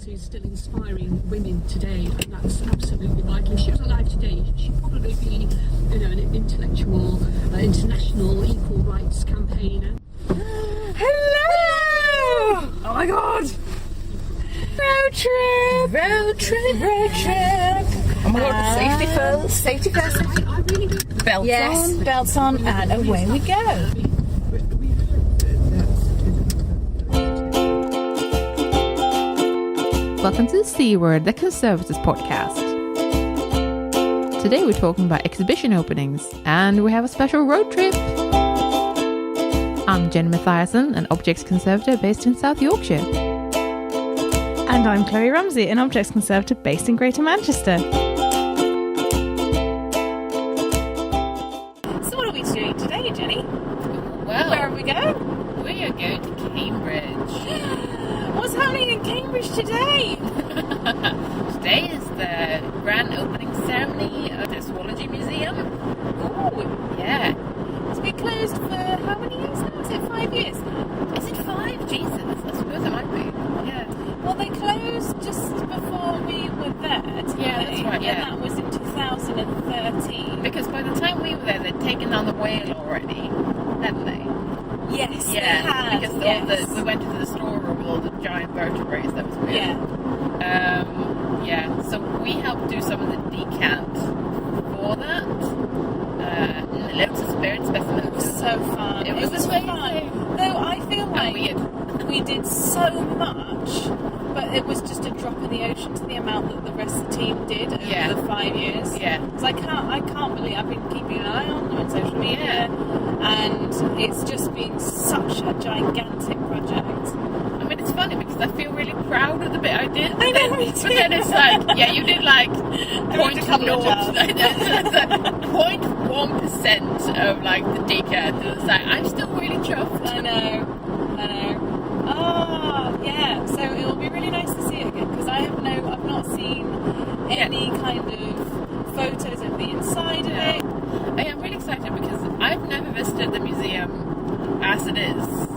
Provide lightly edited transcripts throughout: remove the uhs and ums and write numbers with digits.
who's still inspiring women today, and that's absolutely vital. If she was alive today, she'd probably be, an intellectual, international equal rights campaigner. Hello! Oh my god! Road trip! Oh my god, safety first. I really do. Belts on, and away we go. Welcome to the C Word, the Conservators podcast. Today we're talking about exhibition openings, and we have a special road trip. I'm Jenny Mathiasen, an objects conservator based in South Yorkshire. And I'm Chloe Ramsey, an objects conservator based in Greater Manchester. So what are we doing today, Jenny? Well, where are we going? We are going to Cambridge. What's happening in Cambridge today? Today is the grand opening ceremony of the Zoology Museum. Oh, Yeah. it's been closed for how many years now? Is it 5 years now? Is it 5? Jesus, I suppose it might be. Yeah. Well, they closed just before we were there. Yeah, that's right, yeah. And that was in 2013. Because by the time we were there, they'd taken down the whale already, hadn't they? Yes, Yeah, they had. because Yes. we went to the storeroom with all the giant vertebrates. That was weird. Yeah. So we helped do some of the decant for that. Loads of spirit specimens. It was so fun. It was fun. amazing. Though I feel like weird. we did so much, but it was just a drop in the ocean to the amount that the rest of the team did over the 5 years. Yeah. Because I can't believe I've been keeping an eye on them on social media, and it's just been such a gigantic project. I mean, it's funny because I feel really proud of the bit I did. I know, me But then it's like, yeah, you did like 0.1% of like the decant. It's like, I'm still really chuffed. I know. Oh, yeah. So it will be really nice to see it again, because I've not seen any kind of photos of the inside of it. I am really excited because I've never visited the museum as it is.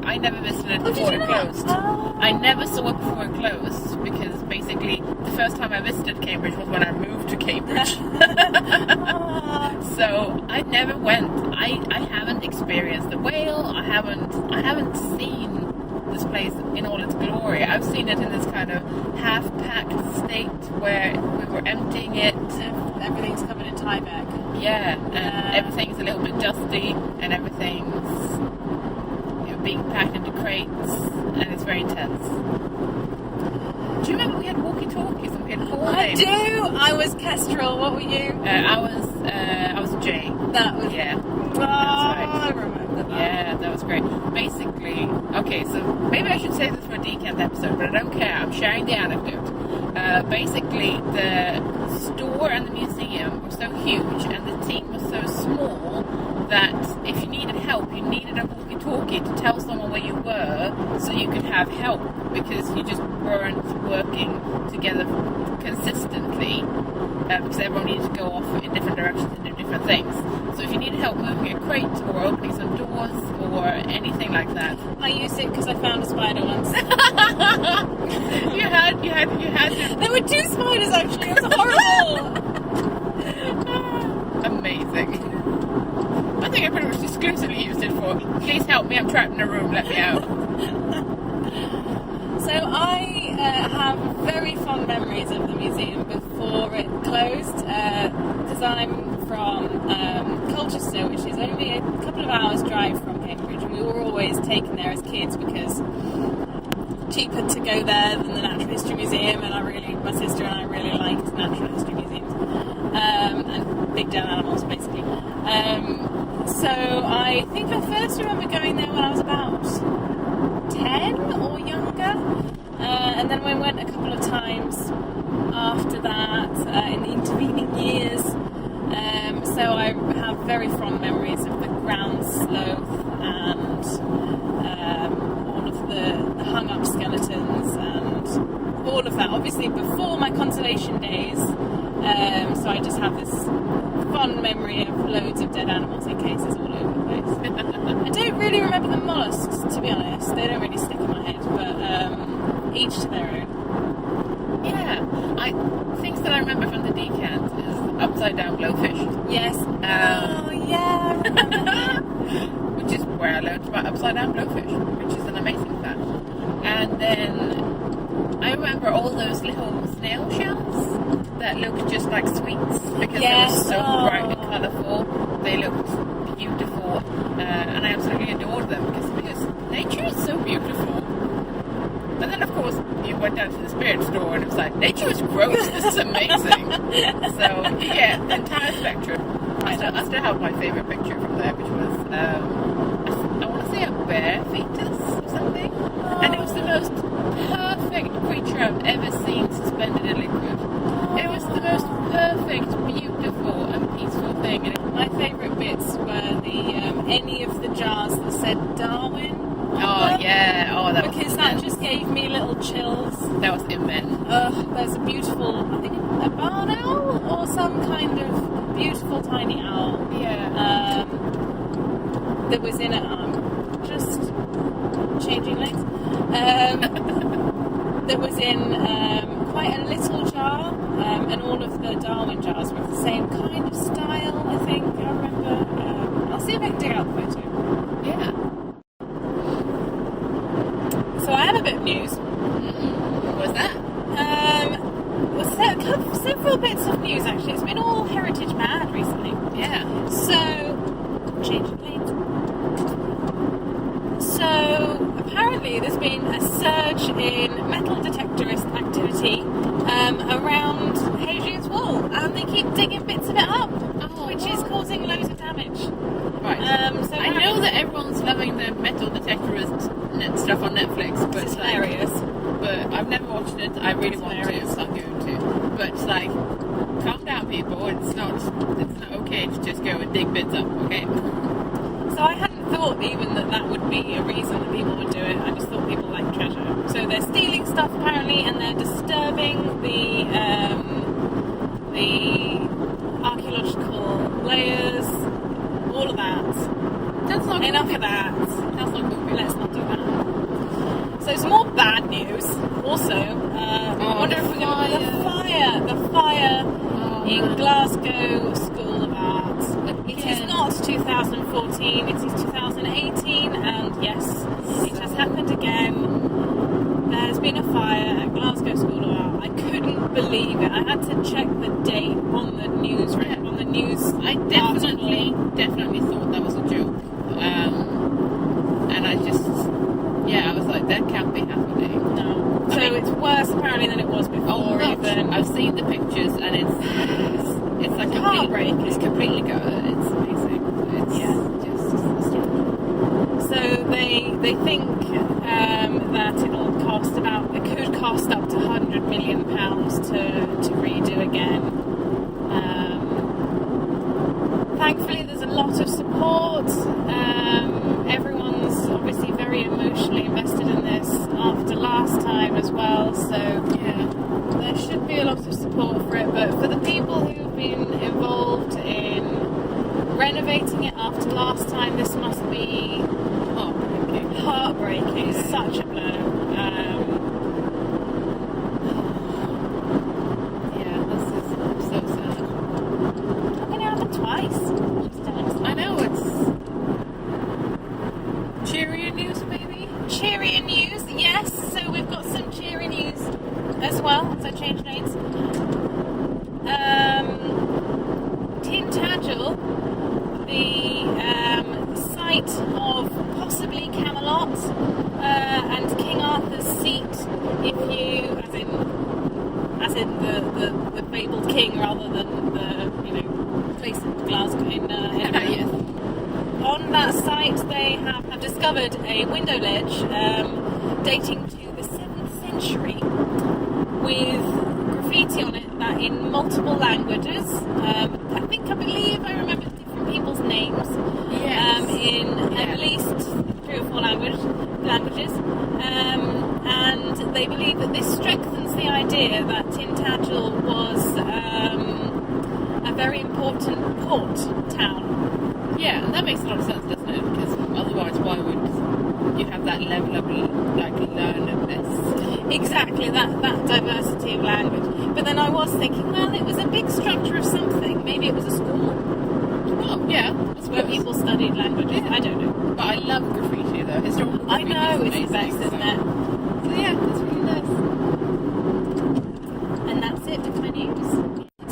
I never visited it before it closed. Oh. I never saw it before it closed because basically the first time I visited Cambridge was when I moved to Cambridge. So I never went. I haven't experienced the whale. I haven't seen this place in all its glory. I've seen it in this kind of half-packed state where we were emptying it. Everything's covered in tie bag. Yeah, and everything's a little bit dusty, and everything's being packed into crates, and it's very intense. Do you remember we had walkie-talkies and we had call names? I do. I was Kestrel. What were you? I was Jay. That was Yeah. Oh, right. I remember that. Yeah, that was great. Basically, okay, so maybe I should say this for a decant episode, but I don't care. I'm sharing the anecdote. Basically, the store and the museum were so huge and the team was so small that if you needed help, you needed a walkie-talkie to tell someone where you were so you could have help, because you just weren't working together consistently, because everyone needed to go off in different directions and do different things. So if you needed help moving a crate or opening some doors or anything like that. I used it because I found a spider once. you had to. There were 2 spiders actually. It was horrible. Amazing. I think I pretty much exclusively used it for, please help me, I'm trapped in a room, let me out. So I have very fond memories of the museum before it closed, because I'm from Colchester, which is only a couple of hours drive from Cambridge, and we were always taken there as kids because cheaper to go there than the Natural History Museum, and my sister and I really liked Natural History Museums, and big dead animals basically. So I think I first remember going there when I was about 10 or younger, and then we went a couple of times after that in the intervening years. So I have very fond memories of the ground sloth and all of the hung-up skeletons and all of that. Obviously before my conservation days, so I just have this fond memory of loads of dead animals in cases all over the place. I don't really remember the mollusks, to be honest. They don't really stick in my head, but each to their own. Yeah. Things that I remember from the decant is upside down blowfish. Yes. Oh, yeah, I remember that. Which is where I learned about upside down blowfish, which is an amazing fact. And then I remember all those little snail shells that looked just like sweets because they were so bright and colourful. They looked beautiful, and I absolutely adored them because nature is so beautiful. And then, of course, you went down to the spirit store and it was like, nature is gross, this is amazing. So, yeah, the entire spectrum. I still have my favourite picture from there, which was, I want to say a bear fetus or something. And it was the most perfect creature I've ever seen suspended in liquid. It was the most perfect, beautiful and peaceful thing. And My favourite bits were any of the jars that said Darwin. oh, yeah. Oh, that was Because that just gave me little chills. That was immense. There's a beautiful, I think, a barn owl or some kind of beautiful tiny owl. Yeah. That was in it. Just changing lanes. That was in quite a little jar, and all of the Darwin jars were the same kind of style. I think I remember. I'll see if I can dig out the photo. Yeah. So I have a bit of news. What was that? Several bits of news actually. It's been all heritage mad recently. Yeah. So, changing lanes. So, apparently there's been a surge in metal detectorist activity around Hadrian's Wall, and they keep digging bits of it up, which is causing loads of damage. Right. So I know that everyone's loving the metal detectorist stuff on Netflix, but it's hilarious. But I've never watched it. I really want to, so I'm going to. But like, calm down, people. It's not okay to just go and dig bits up. Okay. So I hadn't thought even that would be a reason that people would do it. I just thought people like treasure. So they're stealing stuff apparently, and they're disturbing the archaeological layers, all of that. That's not Enough of that. That's not cool. Let's not do that. So some more bad news. Also, I wonder if we're going to the fire in Glasgow School of Art. It is not 2014, it is 2018, and yes, it has happened again. There has been a fire at Glasgow School of Art. I couldn't believe it. I had to check the date on the news. On the news, I definitely thought that was a joke. And I was like, that can't be happening. No. So it's worse apparently than it was before. Even. I've seen the pictures, and it's like heartbreaking. It's completely covered. It's amazing. It's just So they think that it could cost up to £100 million to redo again. Thankfully, there's a lot of support. Everyone's obviously very emotionally invested in this after last time as well. So there should be a lot of support for it. But for the people who've been involved in renovating it after last time, this must be heartbreaking. It's such a blow. This is so sad. I'm going to happen twice. I know, it's cheerier news, maybe? Cheerier news, yes. So we've got some cheery news as well. So change names. Tintagel, the site of possibly Camelot and King Arthur's seat, if you, as in the fabled king rather than the place in Glasgow in Yes. On that site, they have discovered a window ledge dating to the 7th century with graffiti on it that in multiple languages. I believe I remember different people's names. Yes. In at least 3 or 4 languages. And they believe that this strengthens the idea that Tintagel was a very important port town. Yeah, and that makes a lot of sense, doesn't it? Because otherwise, why would you have that level of like learnedness. Exactly, that diversity of language. But then I was thinking, well, it was a big structure of something. Maybe it was a school. Well, yeah, Where people studied languages. Yeah. I don't know. But I love graffiti though. Historical I graffiti know, is it's the amazing, best, isn't it? So yeah, it's really nice. And that's it with my news.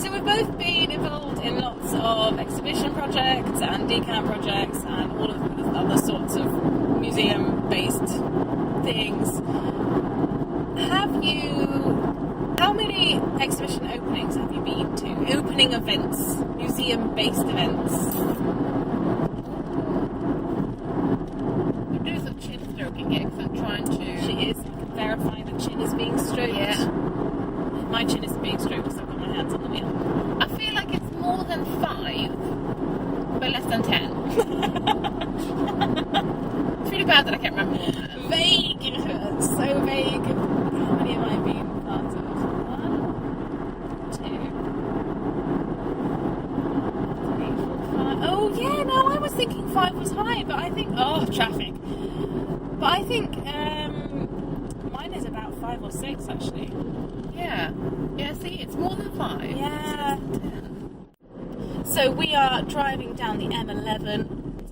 So we've both been involved in lots of exhibition projects and decant projects and all of the other sorts of museum-based things. How many exhibition openings have you been to? Opening events, museum-based events. I'm doing some chin stroking here because I'm trying to... She is. I can verify the chin is being stroked. Yeah. My chin isn't being stroked because I've got my hands on the wheel. I feel like it's more than 5, but less than 10. It's really bad that I can't remember all that. Vague. So vague. How many have I been part of? 1, 2, 3, 4, 5. Oh yeah, no, I was thinking 5 was high, but I think traffic. But I think mine is about 5 or 6 actually. Yeah. Yeah, see, it's more than 5. Yeah. So we are driving down the M11.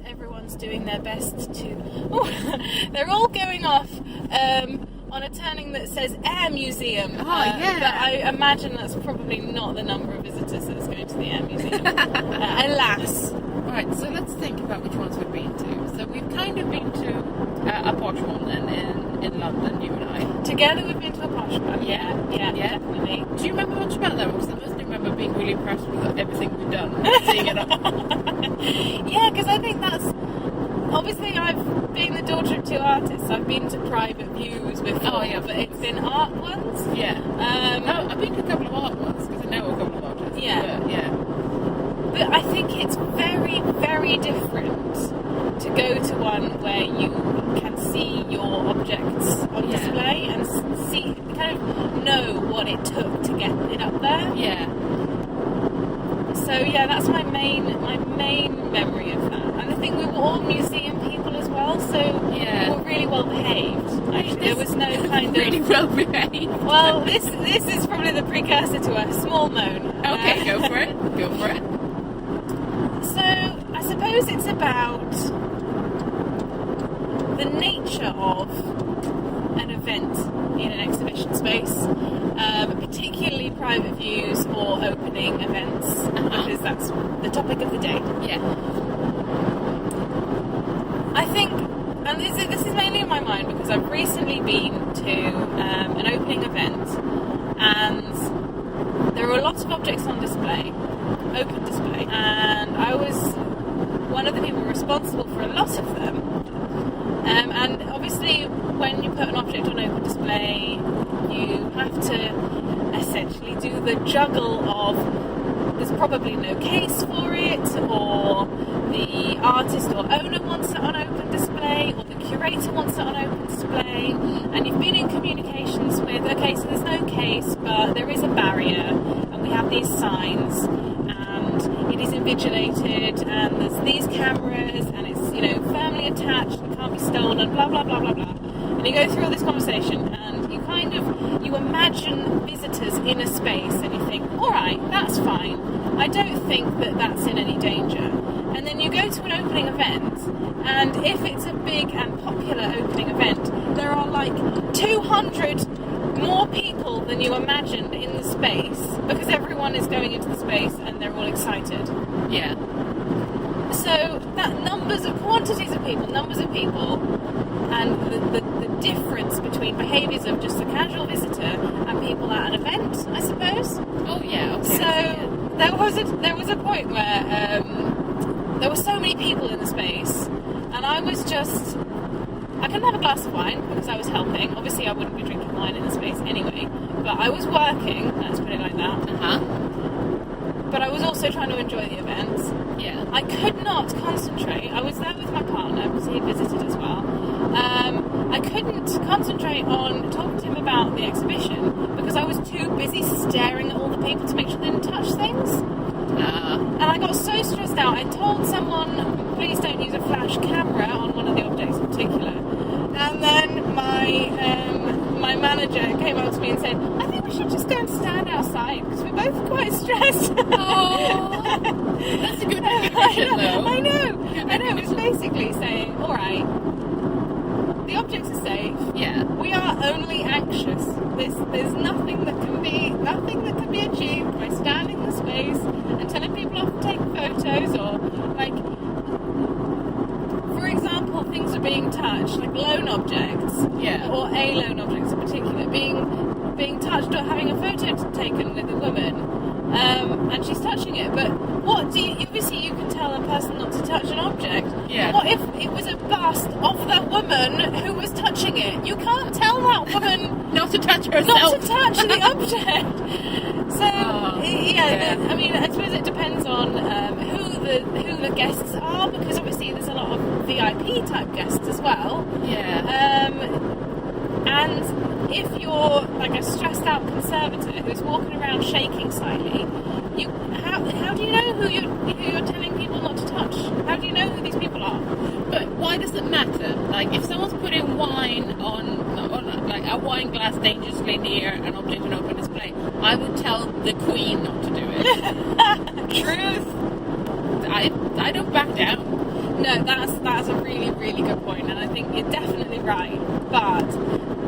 Everyone's doing their best to... Oh, they're all going off on a turning that says Air Museum. Oh, yeah. But I imagine that's probably not the number of visitors that's going to the Air Museum. Alas. Right, so let's think about which ones we've been to. So we've kind of been to a posh one in London, you and I. Together we've been to a posh one. Yeah, definitely. Do you remember much about that one? Because I mostly remember being really impressed with everything we've done. Seeing it all. Yeah, because I think that's... Obviously, I've been the daughter of 2 artists. I've been to private views before, Oh, yeah, but it's been art ones. Yeah. I've been to a couple of art ones because I know a couple of artists. Yeah. Yeah. But I think it's very, very different to go to one where you can see your objects on display and see, kind of know what it took to get it up there. Yeah. So yeah, that's my main memory of that. And I think we were all museum people as well, so Yeah. we were really well behaved. Actually, there was no kind of... Really well behaved. Well, this is probably the precursor to a small moan. Okay, go for it. Go for it. So, I suppose it's about the nature of an event in an exhibition space, particularly private views or opening events, because that's the topic of the day. Yeah. I think, and this is mainly in my mind because I've recently been to an opening event, and there were a lot of objects on display, open display, and I was one of the people responsible for a lot of them. And obviously, when you put an object on open display, you have to essentially do the juggle of there's probably no case for it, or the artist or owner wants it on open display, or the curator wants it on open display, and you've been in communications with, okay, so there's no case, but there is a barrier, and we have these signs, and it is invigilated, and there's these cameras, and it's, firmly attached, and can't be stolen, blah, blah, blah, blah, blah. And you go through all this conversation, and you imagine visitors in a space, and you think, all right, that's fine. I don't think that that's in any danger. And then you go to an opening event, and if it's a big and popular opening event, there are like 200 more people than you imagined in the space, because everyone is going into the space and they're all excited. Yeah. So that quantities of people, and the difference between behaviours of just a casual visitor and people at an event, I suppose. Oh yeah. Okay. So there was a point where there were so many people in the space, and I couldn't have a glass of wine because I was helping. Obviously, I wouldn't be drinking wine in the space anyway, but I was working. Let's put it like that. But I was also trying to enjoy the event. Yeah. I could not concentrate. I was there with my partner because he visited as well. I couldn't concentrate on talking to him about the exhibition because I was too busy staring at all the people to make sure they didn't touch things. And I got so stressed out. I told someone, please don't use a flash camera on one of the objects in particular. manager came up to me and said, I think we should just go and stand outside because we're both quite stressed. Oh, that's a good definition, though. I know. It was basically saying, all right, the objects are safe. Yeah. We are only anxious. There's nothing that can be achieved by standing in the space and telling people off to take photos or like. For example, things are being touched, like lone objects, or alone objects in particular, being touched or having a photo taken with a woman, and she's touching it. But obviously you can tell a person not to touch an object. Yeah. What if it was a bust of that woman who was touching it? You can't tell that woman not to touch herself. not to touch the object. So I mean, I suppose it depends on who the guests are, because obviously there's a lot of VIP type guests as well. Yeah. And if you're like a stressed out conservator who's walking around shaking slightly, how do you know who you're telling people not to touch? How do you know who these people are? But why does it matter? Like, if someone's putting wine on like a wine glass dangerously near an object in open display, I would tell the Queen not to do it. Truth. I don't back down. No, that's a really, really good point, and I think you're definitely right. But,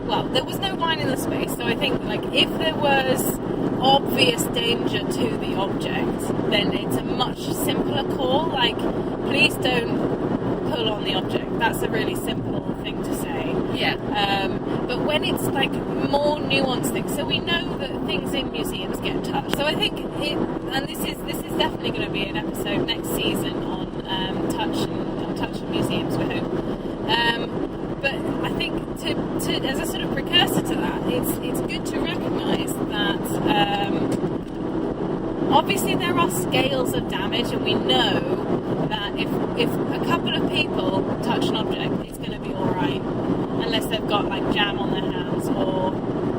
well, there was no wine in the space, so I think, like, if there was obvious danger to the object, then it's a much simpler call. Like, please don't pull on the object. That's a really simple thing to say. Yeah. But when it's like more nuanced things, so we know that things in museums get touched. So I think and this is definitely going to be an episode next season on touch and museums, we hope. But I think to as a sort of precursor to that, it's good to recognise that obviously there are scales of damage, and we know that if a couple of people touch an object, it's going to be all right, unless they've got like jam on their hands or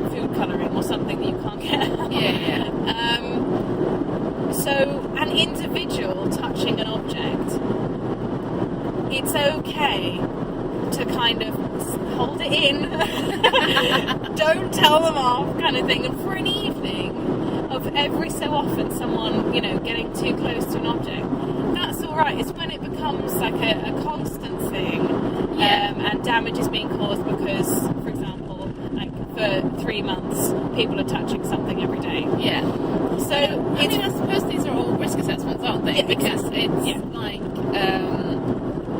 food colouring or something that you can't get out. Yeah. So an individual touching an object, it's okay to kind of hold it in, don't tell them off, kind of thing. And for an evening of every so often someone, getting too close to an object, that's all right. It's when it becomes like a constant thing, and damage is being caused because, for example, like for 3 months, people are touching something every day. Yeah. So I suppose these are all risk assessments, aren't they? Because it's like,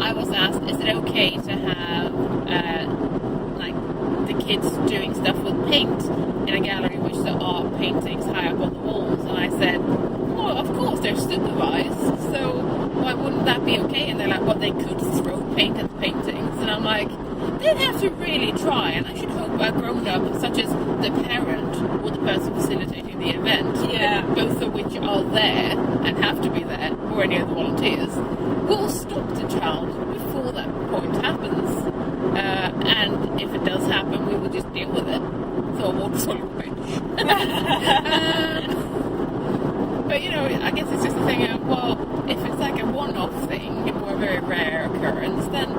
I was asked, is it okay to have like the kids doing stuff with paint in a gallery which there are paintings high up on the walls? And I said, well, of course they're supervised, so why wouldn't that be okay? And they're like, well, they could throw paint at the paintings. And I'm like, they'd have to really try, and I should hope a grown-up, such as the parent or the person facilitating the event, both of which are there and have to be there, or any of the volunteers, will stop the child before that point happens. And if it does happen, we will just deal with it. So I won't sort of bitch. But I guess it's just a thing of, well, if it's like a one-off thing or a very rare occurrence, then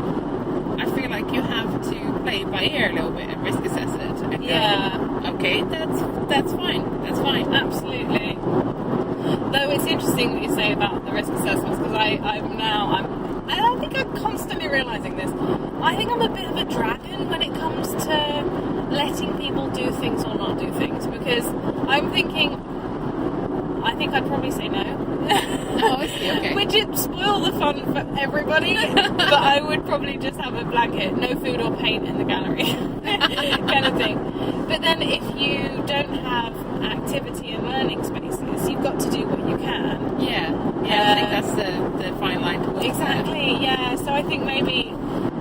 I feel like you have to play it by ear a little bit and risk assess it. And go, okay, that's fine. That's fine. Absolutely. Though it's interesting what you say about the risk assessments, because I think I'm constantly realising this. I think I'm a bit of a dragon when it comes to letting people do things or not do things, because I'm thinking, I think I'd probably say no. Oh, I see, okay. Which would spoil the fun for everybody, but I would probably just have a blanket, no food or paint in the gallery, kind of thing. But then if you don't have activity and learning spaces, you've got to do what you can. Yeah, I think that's the fine line to walk. Exactly, yeah. So I think maybe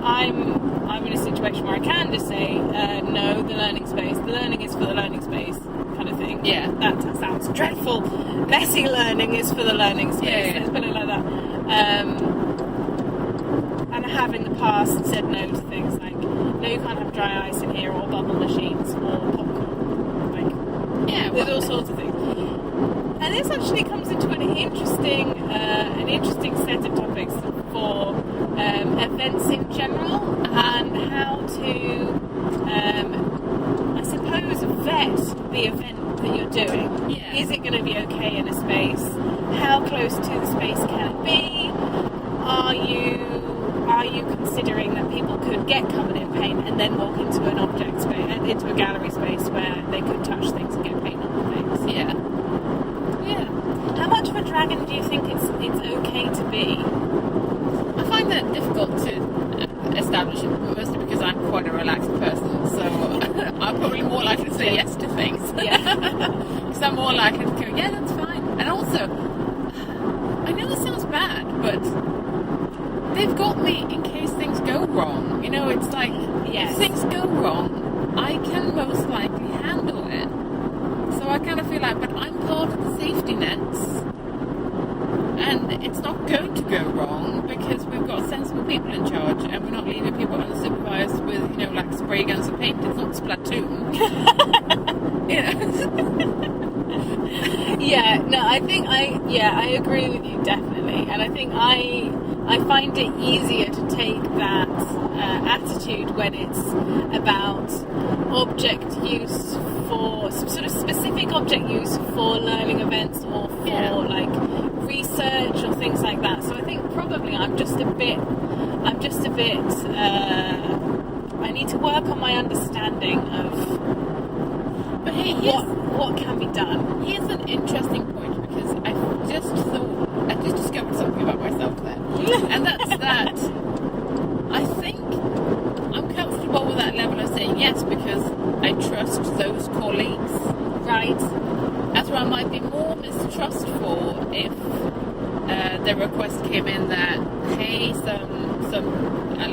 I'm in a situation where I can just say, no, the learning space, the learning is for the learning space, kind of thing. Yeah. That sounds dreadful. Messy learning is for the learning space, let's put it like that. And I have in the past said no to things like, no, you can't have dry ice in here, or bubble machines, or popcorn. There's all sorts of things. And this actually comes into an interesting set of topics for events in general, and how to, I suppose, vet the event that you're doing. Yeah. Is it going to be okay in a space? How close to the space can it be? Are you considering that people could get covered in paint and then walk into an object space, into a gallery space where they could touch things and get paint on things? Yeah. Yeah. How much of a dragon do you think it's okay to be? I find that difficult to establish, mostly because I'm quite a relaxed person, so I'm probably more likely to say yes to things. Yeah. Because I'm more likely to go, yeah, that's fine. And also, I know this sounds bad, but they've got me in case things go wrong. You know, it's like, Yes. if things go wrong, I can most likely handle it. So I kind of feel like, but I'm part of the safety nets, and it's not going to go wrong because we've got sensible people in charge, and we're not leaving people unsupervised with, you know, like spray guns and paint. It's not Splatoon. You know. Yeah, no, I think I agree with you definitely, and I think I find it easier to take that attitude when it's about object use for some sort of specific object use for learning events or for like research or things like that. So I think probably I'm just a bit I need to work on my understanding of what can be done. Here's an interesting point, because I just discovered something about myself there. And that's that I think I'm comfortable with that level of saying yes because I trust those colleagues. Right. That's where I might be more mistrustful if the request came in that, hey, some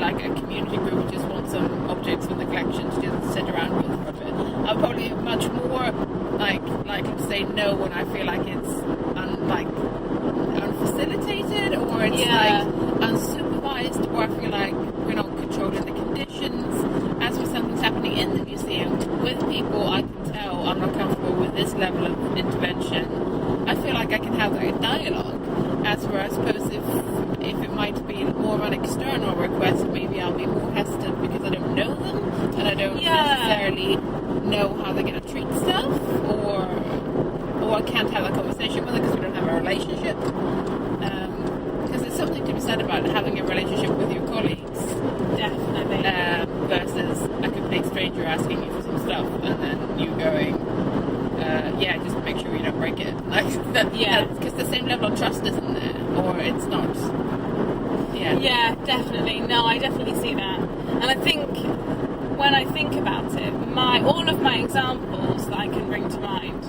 like a community group just wants some objects from the collection to just sit around with for a bit. I'm probably much more likely to say no when I feel like it's unfacilitated, or it's like unsupervised, or I feel like we're not controlling the conditions. As for something's happening in the museum with people, I can tell I'm not comfortable with this level of intervention. I feel like I can have that dialogue. As for, I suppose, if it might be more of an external request, maybe I'll be more hesitant because I don't know them and I don't necessarily know how they're going to treat stuff, or I can't have a conversation with them because we don't have a relationship. Because there's something to be said about having a relationship with your colleagues. Definitely. Versus a complete stranger asking you for some stuff and then you going, just make sure you don't break it. Because the same level of trust isn't there, or it's not. Yeah, definitely. No, I definitely see that. And I think when I think about it, all of my examples that I can bring to mind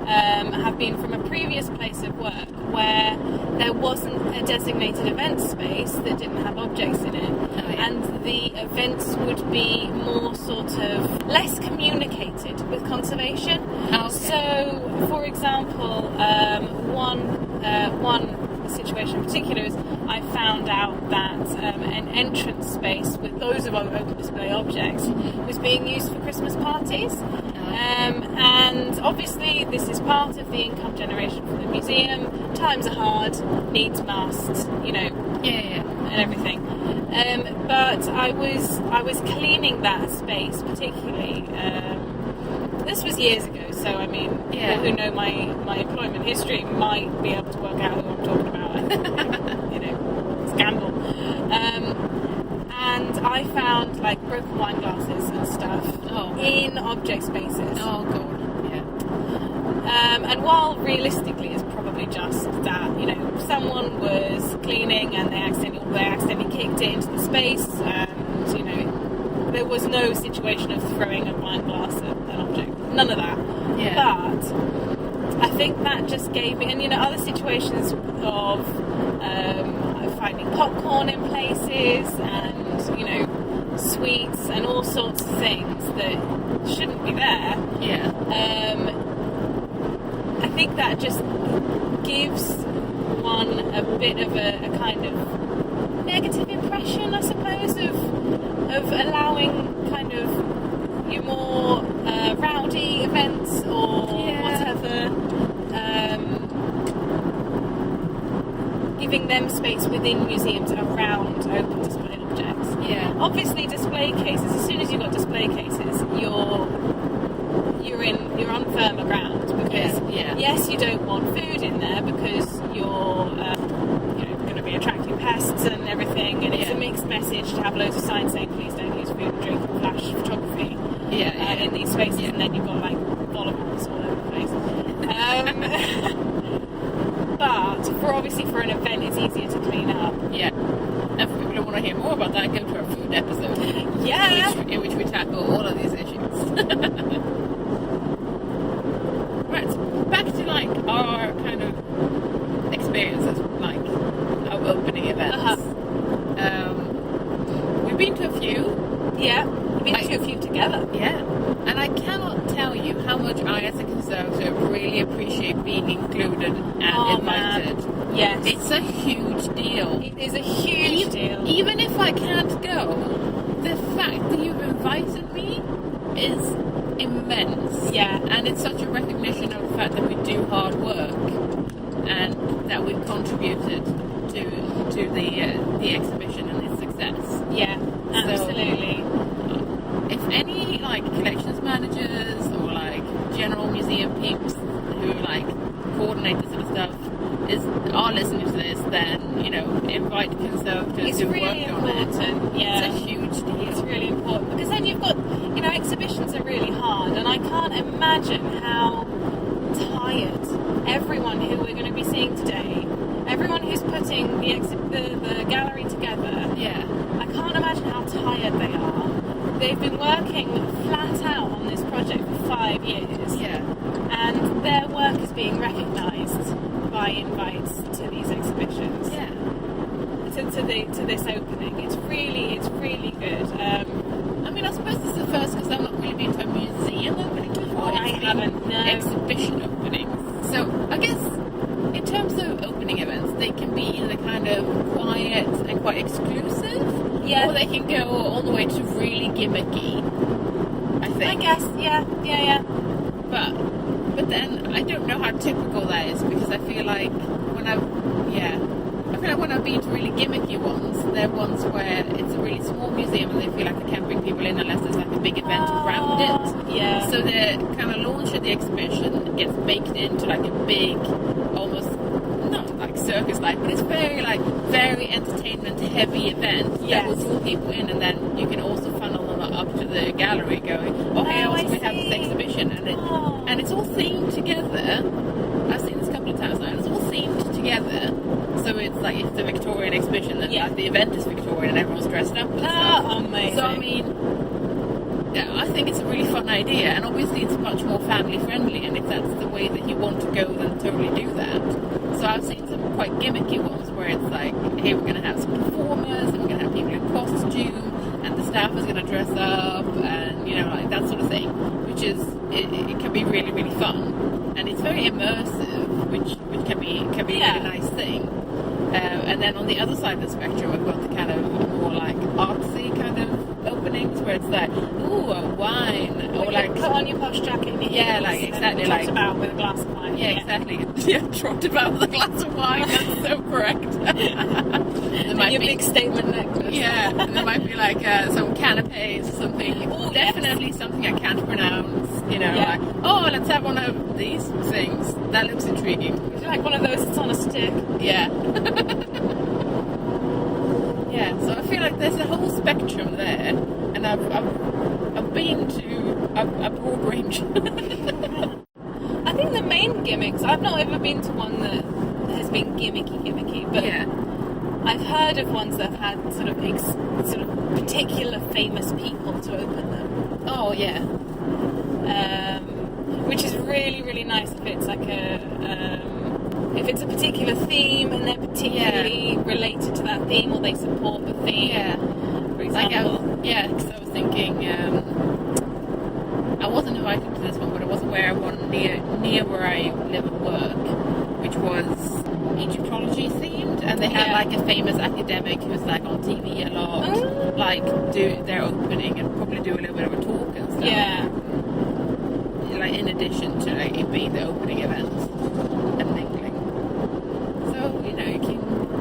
have been from a previous place of work where there wasn't a designated event space that didn't have objects in it, and the events would be more sort of less communicated with conservation. Okay. So, for example, one situation in particular is I found out that an entrance space with loads of open display objects was being used for Christmas parties. And obviously this is part of the income generation for the museum. Times are hard, needs must, and everything. But I was cleaning that space particularly. This was years ago, so I mean, people who know my employment history might be able to work out who I'm talking about. Scandal. And I found like broken wine glasses and stuff in object spaces. Oh god, yeah. And while realistically it's probably just that, someone was cleaning and they accidentally kicked it into the space, and there was no situation of throwing a wine glass at an object. None of that. Yeah. But I think that just gave me, and other situations of finding popcorn in places and sweets and all sorts of things that shouldn't be there. Yeah. I think that just gives one a bit of a kind of negative impression, I suppose, of allowing kind of your more rowdy events or whatever, giving them space within museums around open display objects. Yeah. Obviously, display cases, as soon as you've got display cases, you're on firmer ground, because yes, you don't want food in there because you're going to be attracting pests and everything, and it's a mixed message to have loads of signs saying please don't use food and drink and flash photography in these spaces, and then you've got like volleyballs all over the place. But for an event, it's easier to clean up. Yeah. And for people who want to hear more about that, go to our food episode. Yeah. In which we tackle all of these issues. Right. Back to like our kind of experiences, like our opening events. We've been to a few. Yeah. We've been to a few together. Yeah. And I cannot tell you how much I, as a conservator, really appreciate being included and invited. Man. Yes. It's a huge deal. It is a huge deal. Even if I can't go, the fact that you've invited me is immense. Yeah. And it's such a recognition of the fact that we do hard work and that we've contributed to the exhibition and its success. Yeah, absolutely. So, if any like collections managers or like general museum peeps who like coordinate this sort of stuff are listening to this, then invite conservators who really work on it. Yeah, it's a huge deal. It's really important, because then you've got exhibitions are really hard, and I can't imagine how tired everyone who we're going to be seeing today, everyone who's putting the gallery together. Yeah, I can't imagine how tired they are. They've been working flat out on this project for 5 years. Yeah. And their work is being recognised by invites to these exhibitions. Yeah. To this opening. It's really good. I suppose this is the first, because I've not really been to a museum opening before. I haven't, no. Exhibition openings. So I guess in terms of opening events, they can be either kind of quiet and quite exclusive, yeah, or they can go all the way to really gimmicky, I think. I guess, yeah. But then I don't know how typical that is, because I feel like when I've been to really gimmicky ones, they're ones where it's a really small museum and they feel like they can't bring people in unless there's like a big event around it. Yeah. So the kind of launch of the exhibition gets baked into like a big, almost not like circus-like, but it's very entertainment heavy event that will draw people in, and then you can also funnel them up to the gallery going, we have this exhibition, and it's all themed together. I've seen this a couple of times now, and it's all themed together. So it's like it's the Victorian exhibition, and like the event is Victorian, and everyone's dressed up and stuff. Amazing. So I think it's a really fun idea, and obviously it's much more family friendly, and if that's the way that you want to go, then totally do that. So I've seen some quite gimmicky ones where it's like, hey, we're going to have some performers, and we're going to have people in costume, and the staff is going to dress up, and like that sort of thing, which is it can be really, really fun, and it's very immersive, which can be a really nice thing. And then on the other side of the spectrum, we've got the kind of more like artsy kind of openings where it's like, ooh, a wine, or like put on your posh jacket and exactly, trot about with a glass of wine. Yeah, exactly. Yeah, trot about with a glass of wine. That's so correct. There might your be big statement necklace. Yeah, and there might be like some canapés or something. Ooh, definitely something I can't pronounce. Like, oh, let's have one of these things. That looks intriguing. Would you like one of those that's on a stick? Yeah. Yeah, so I feel like there's a whole spectrum there, and I've been to a broad range. I think the main gimmicks, I've not ever been to one that has been gimmicky, but I've heard of ones that have had sort of particular famous people to open them. Oh yeah. Which is really, really nice if it's like if it's a particular theme and they're particularly related to that theme, or they support the theme. Yeah. For example. Because I was thinking, I wasn't invited to this one, but I was aware of one near where I live and work, which was Egyptology themed, and they had like a famous academic who's like on TV a lot, like do their opening and probably do a little bit of a talk and stuff. Yeah. Like in addition to like, it being the opening event and mingling. So you can.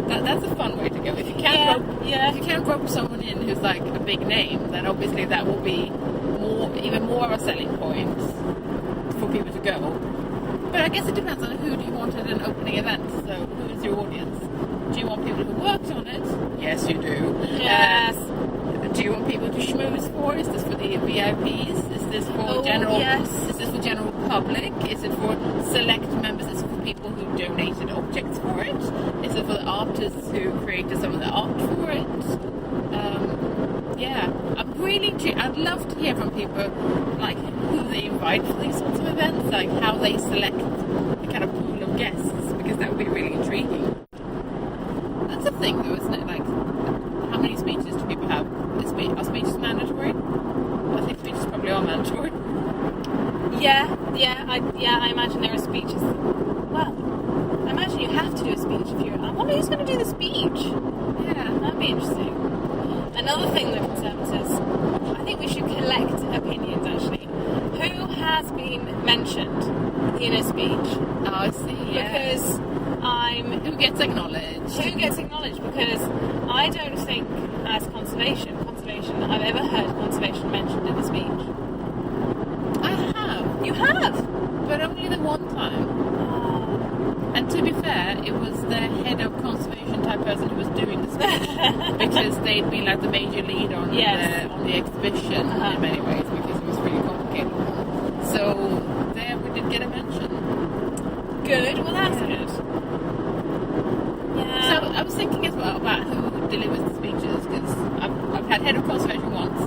That's a fun way to go. If you can't rope someone in who's like a big name, then obviously that will be even more of a selling point. go. But I guess it depends on who do you want at an opening event. So who is your audience? Do you want people who worked on it? Yes, you do. Yes. Do you want people to schmooze for? Is this for the VIPs? Is this for general? Yes. Is this for general public? Is it for select members? Is it for people who donated objects for it? Is it for the artists who created some of the art for it? I'd love to hear from people, like who they invite for these sorts of events, like how they select the kind of pool of guests, because that would be really intriguing. That's a thing, though, isn't it? Like, how many speeches do people have? Are speeches mandatory? I think speeches probably are mandatory. Yeah, I imagine there are speeches. Well, I imagine you have to do a speech if you're. I wonder who's going to do the speech. Yeah, that'd be interesting. Another thing that concerns us, I think we should collect opinions actually. Who has been mentioned in a speech? Oh, I see, yeah. Because who gets acknowledged? Who gets acknowledged? Because I don't think, as conservation, I've ever heard conservation mentioned in a speech. I have. You have? But only the one time. And to be fair, it was the head of conservation type person who was doing the speech because they'd been like the major lead on the exhibition in many ways because it was really complicated. So there we did get a mention. Good. Well, that's good. Yeah. So I was thinking as well about who delivers the speeches because I've had head of conservation once.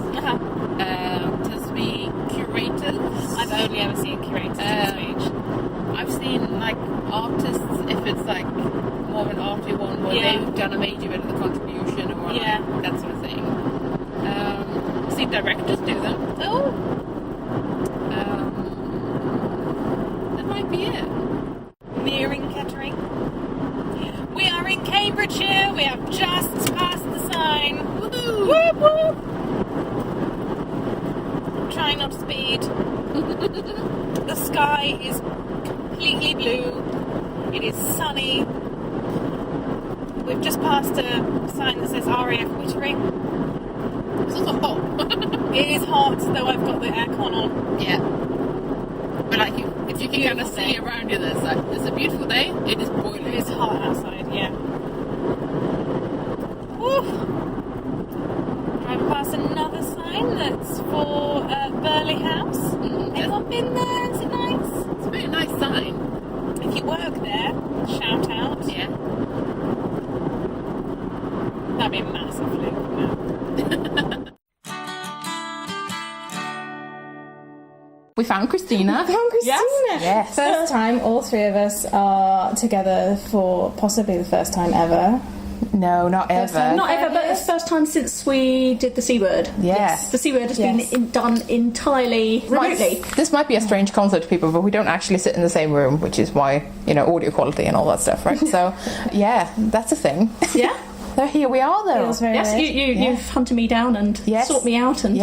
Does be curators. I've only ever seen curators do a speech. I've seen like artists if it's like more of an arty one where they've done a major bit of the contribution or like, that sort of thing. I've seen directors do them. Oh. That might be it. Nearing Kettering. We are in Cambridgeshire. We have just passed the sign. Woohoo! Whoop whoop! Trying not to speed. The sky is completely blue. It is sunny. We've just passed a sign that says RAF Wittering. It's also hot. It is hot, though I've got the aircon on. Yeah. But like, if you can kind of see around you, it's a beautiful day. It is boiling. It is hot outside, yeah. Woo! Driving past another sign that's for Burley House. Anyone been there? Is it nice? It's a very nice sign. If you work there, shout out. Yeah. That'd be a massive loop. We found Christina. Yes. First time all three of us are together for possibly the first time ever. No, not ever. Not ever, but it's the first time since we did the C word. Yes. The C word has been done entirely remotely. This might be a strange concept to people, but we don't actually sit in the same room, which is why, audio quality and all that stuff, right? So, yeah, that's a thing. Yeah. So here we are, though. Yes, you've hunted me down and sought me out and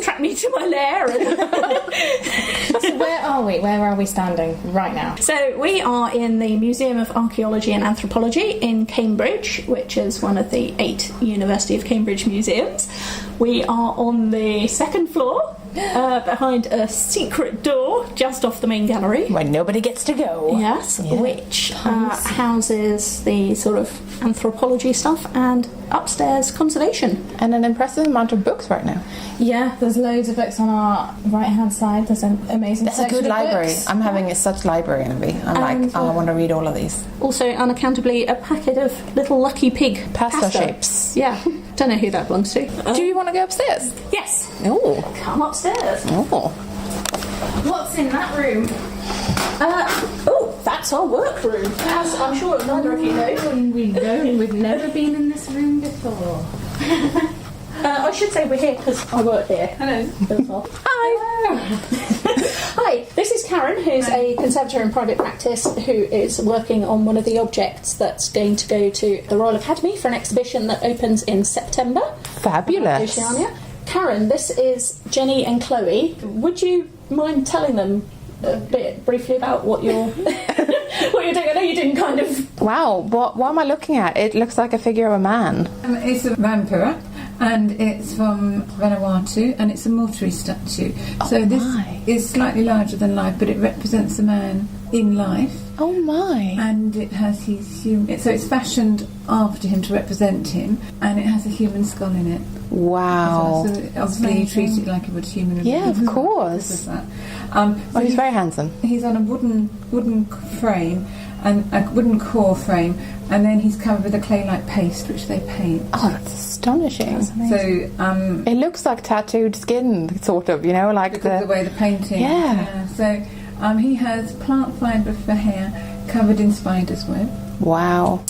tracked me to my lair. And So where are we? Where are we standing right now? So we are in the Museum of Archaeology and Anthropology in Cambridge, which is one of the 8 University of Cambridge museums. We are on the second floor, behind a secret door just off the main gallery. Where nobody gets to go. Yes, which houses the sort of anthropology stuff and upstairs conservation. And an impressive amount of books right now. Yeah, there's loads of books on our right-hand side. There's an amazing That's a section good of library. books. I'm having such library envy. I'm I want to read all of these. Also, unaccountably, a packet of little Lucky Pig Pasta shapes. Yeah, don't know who that belongs to. Do you want to go upstairs? Yes. Oh. Come upstairs. Oh. What's in that room? That's our workroom, as I'm sure neither of you know. We've never been in this room before. I should say we're here because I work here. Hello. Hi. Hi, this is Karen, who's a conservator in private practice who is working on one of the objects that's going to go to the Royal Academy for an exhibition that opens in September. Fabulous. Oceania. Karen, this is Jenny and Kloe. Would you mind telling them a bit briefly about what you're what you're doing? I know you didn't kind of... Wow, what am I looking at? It looks like a figure of a man. It's a vampire, and it's from Vanuatu, and it's a mortuary statue. So this is slightly larger than life, but it represents the man in life. Oh my! And it has his human. So it's fashioned after him to represent him, and it has a human skull in it. Wow! So obviously you treat it like it would human. Yeah, of course. That. So he's very handsome. He's on a wooden frame, and a wooden core frame, and then he's covered with a clay-like paste which they paint. Oh, that's astonishing. So it looks like tattooed skin, sort of, like because of the way the painting. Yeah. So he has plant fibre for hair covered in spider's web. Wow.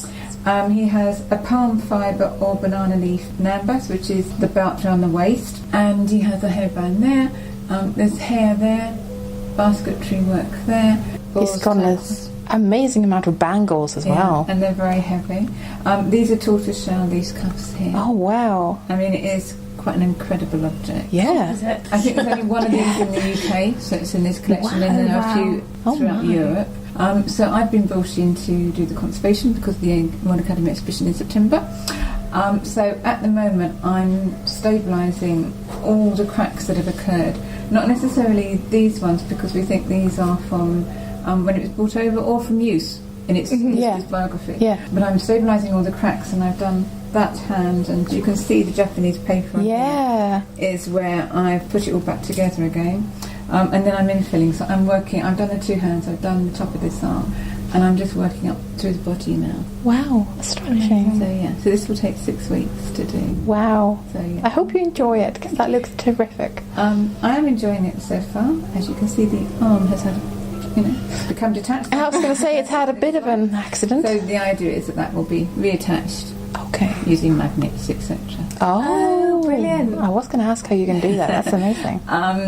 He has a palm fibre or banana leaf nambas, which is the belt around the waist, and he has a hairband there. There's hair there, basketry work there. He's got an amazing amount of bangles as well. And they're very heavy. These are tortoiseshell, these cuffs here. Oh, wow. I mean, it is quite an incredible object. Yeah. I think there's only one of these in the UK, so it's in this collection, and there are a few throughout Europe. So I've been brought in to do the conservation because the Royal Academy exhibition in September. So at the moment I'm stabilising all the cracks that have occurred. Not necessarily these ones, because we think these are from when it was brought over, or from use in its biography. Yeah. But I'm stabilising all the cracks, and I've done that hand, and you can see the Japanese paper on here is where I've put it all back together again. And then I'm infilling, so I'm working. I've done the two hands, I've done the top of this arm, and I'm just working up through the body now. Wow, astonishing. So this will take 6 weeks to do. Wow. So I hope you enjoy it, because that looks terrific. I am enjoying it so far. As you can see, the arm has had, become detached. I was going to say it's had a bit of an accident. So the idea is that will be reattached. Okay. Using magnets, etc. Oh, brilliant. I was going to ask how you can do that. That's amazing.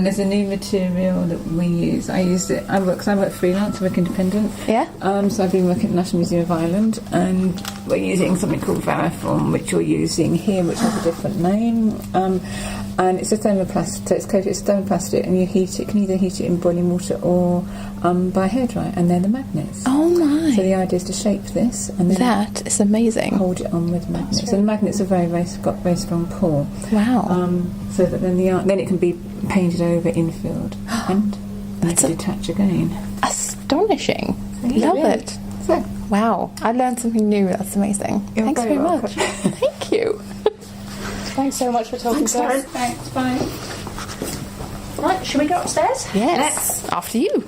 There's a new material that we use. I use it. I work freelance, I work independent. Yeah. So I've been working at the National Museum of Ireland, and we're using something called Variform, which you're using here, which has a different name. And it's a thermoplastic. So it's coated. It's thermoplastic, and you heat it. You can either heat it in boiling water or by hairdryer, and they're the magnets. Oh my! So the idea is to shape this, and then that is amazing. Hold it on with magnets. And magnets are got very strong pull. Wow! So that then it can be painted over, infilled, and detach again. Astonishing! Love it. So, wow! I learned something new. That's amazing. Thanks very much. Thank you. Thanks so much for talking to us. Thanks, bye. Right, shall we go upstairs? Yes. After you.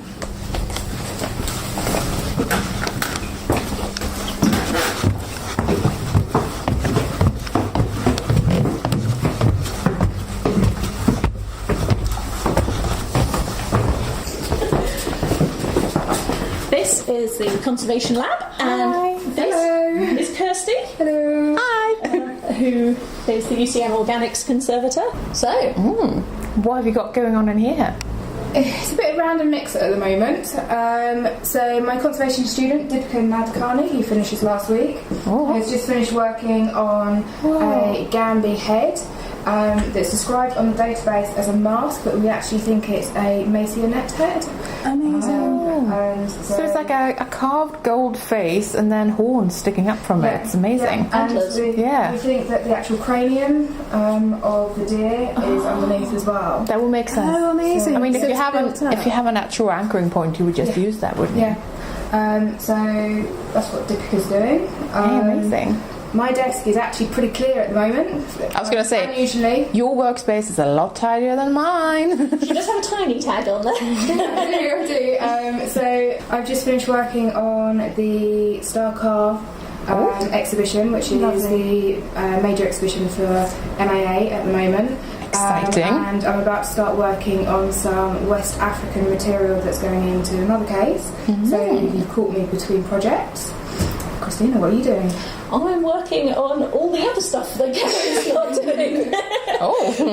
This is the conservation lab, and this is Kirstie. Hello. Hi. Who is the UCM Organics Conservator. So, what have you got going on in here? It's a bit of a random mix at the moment. So my conservation student, Deepika Nadkarni, he finishes last week. Has just finished working on a Gamby head that's described on the database as a mask, but we actually think it's a Macionet head. Amazing. So it's like a carved gold face and then horns sticking up from it. It's amazing. Yeah. And we think that the actual cranium of the deer is underneath as well. That will make sense. Oh, amazing! I mean, if you have an actual anchoring point, you would just use that, wouldn't you? Yeah. So that's what Deepika's doing. Amazing. My desk is actually pretty clear at the moment. I was going to say, usually your workspace is a lot tidier than mine. She does have a tiny tag on there. I do. So I've just finished working on the Star Car exhibition, which is the major exhibition for MAA at the moment. Exciting. And I'm about to start working on some West African material that's going into another case. So you've caught me between projects. Christina, what are you doing? I'm working on all the other stuff that Gary's not doing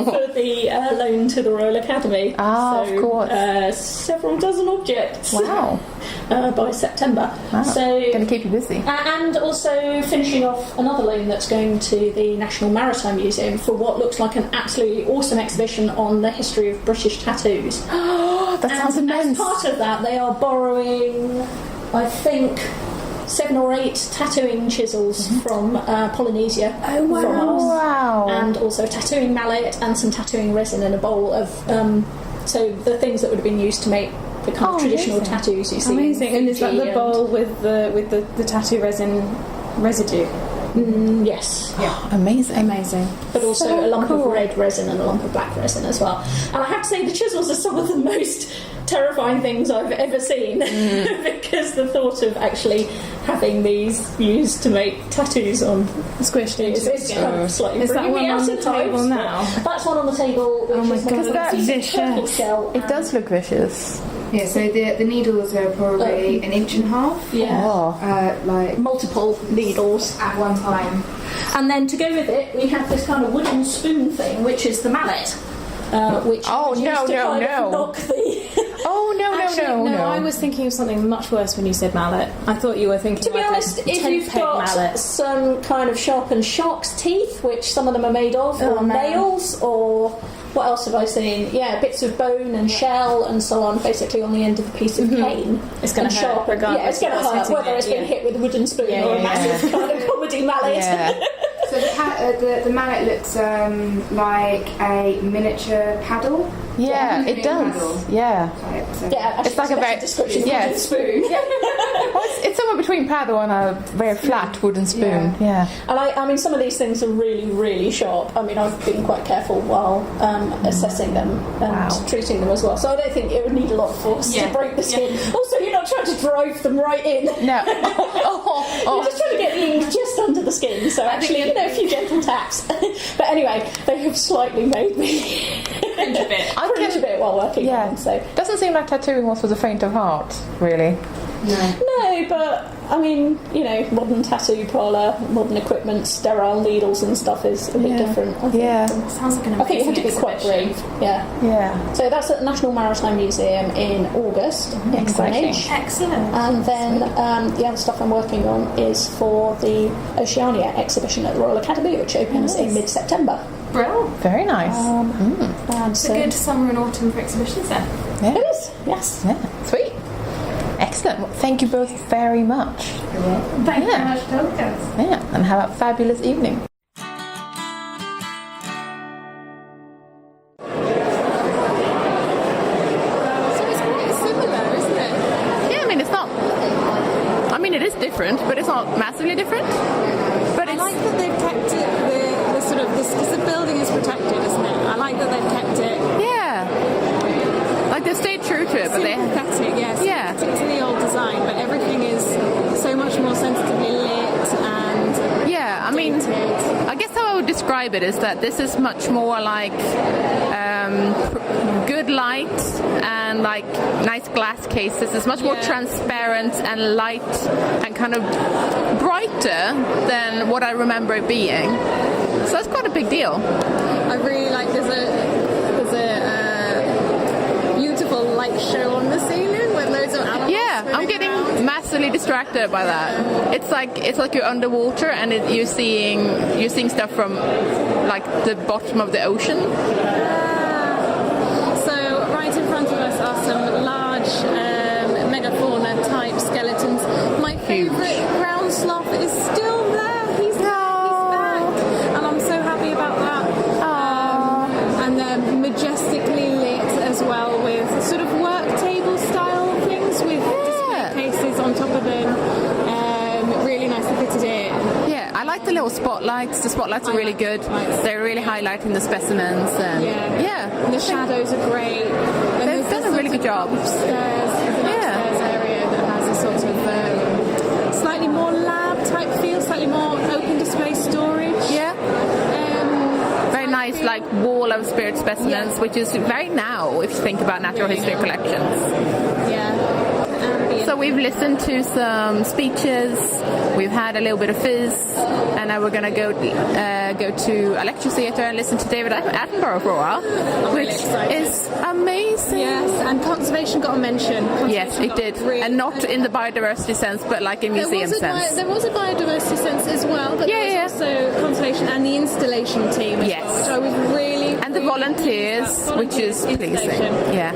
for the loan to the Royal Academy. Of course. Several dozen objects. Wow. By September. Wow. So going to keep you busy. And also finishing off another loan that's going to the National Maritime Museum for what looks like an absolutely awesome exhibition on the history of British tattoos. That sounds immense. As part of that, they are borrowing, I think, 7 or 8 tattooing chisels from Polynesia. Oh, wow. From us. Wow. And also a tattooing mallet and some tattooing resin and a bowl of so the things that would have been used to make the kind of traditional tattoos you see. Amazing. And is that the bowl with the tattoo resin residue? Yes. Yeah. Amazing. But also a lump of red resin and a lump of black resin as well. And I have to say the chisels are some of the most terrifying things I've ever seen because the thought of actually having these used to make tattoos on squished into it's kind of slightly Is that bringing one me on out the at table times. now? That's one on the table. Which Oh my is God, that's that's a turtle vicious. shell. It does look vicious. Yeah, so the needles are probably an inch and a half. Yeah. Oh. Like Multiple needles. at one time. And then to go with it, we have this kind of wooden spoon thing, which is the mallet. Which Oh, is used no, to no, kind no. of knock the Oh, no. I was thinking of something much worse when you said mallet. I thought you were thinking To be like honest, a if tent you've peg got mallet. some kind of sharpened shark's teeth, which some of them are made of, Oh, or no. nails, or what else have I seen? Yeah, bits of bone and shell and so on, basically on the end of a piece of cane. It's gonna and hurt sharpened. regardless Yeah, it's going of to what's hurt, hitting whether it, it's been yeah. hit with a wooden spoon Yeah, or a yeah, massive kind of comedy mallet. Yeah. So the mallet looks like a miniature paddle. Yeah, Yeah, it does. paddle. Yeah. Type, so. Yeah, It's like a very description. yeah, Wooden spoon. Well, it's somewhere between paddle and a very flat wooden spoon. Yeah. And I mean, some of these things are really, really sharp. I mean, I've been quite careful while assessing them and treating them as well. So I don't think it would need a lot of force to break the skin. Also, you're not trying to drive them right in. No. You're just trying to get the ink just under the skin. So actually, a few gentle taps. But anyway, they have slightly made me Cringe a bit. cringe a bit while working on them. So. Doesn't seem like tattooing was for the faint of heart, really. No, but I mean, modern tattoo parlour, modern equipment, sterile needles and stuff is a bit different. I think. Sounds like an I think you have to amazing be quite brave. Yeah. Yeah. So that's at the National Maritime Museum in August. Exciting. Excellent. And then the other stuff I'm working on is for the Oceania exhibition at the Royal Academy, which opens in mid-September. Brilliant. Very nice. And It's a good summer and autumn for exhibitions then. Yeah. It is, yes. Yeah. Sweet. Excellent. Well, thank you both very much. Thank you very much for talking to us. Yeah. And have a fabulous evening. It is different, but it's not massively different. But I like that they've kept it, the sort of, because the building is protected, isn't it? I like that they've kept it. Yeah. Like they stayed true to it, but they... Sympathetic, yes. Yeah. To the old design, but everything is so much more sensitively lit and... Yeah, I mean, I guess how I would describe it is that this is much more like good light and like nice glass cases. It's much more transparent and light and kind of brighter than what I remember it being. So that's quite a big deal. I really like there's a beautiful light show on the ceiling with loads of animals. Yeah, I'm getting massively distracted by that. It's like you're underwater and you're seeing stuff from like the bottom of the ocean. So right in front of us are some large megafauna type skeletons. My favourite ground sloth is still there. He's back, and I'm so happy about that. And they're majestically lit as well with sort of work table style things with display cases on top of them. Really nicely fitted in. Yeah, I like the little spotlights. The spotlights are really good. They're really highlighting the specimens. And And the shadows are great. And they've done a really good job. There's an upstairs area that has a sort of slightly more lab type feel, slightly more open display storage. Yeah. Very nice, like wall of spirit specimens, which is very now if you think about natural history collections. Yeah. So we've listened to some speeches, we've had a little bit of fizz, and now we're going to go to a lecture theatre and listen to David Attenborough for a while, which is amazing. Yes, and conservation got a mention. Yes, it did, and not in the biodiversity sense, but like in museum sense. There was a biodiversity sense as well, but there was also conservation and the installation team as well, which I was really... And the volunteers, which is pleasing. Yeah.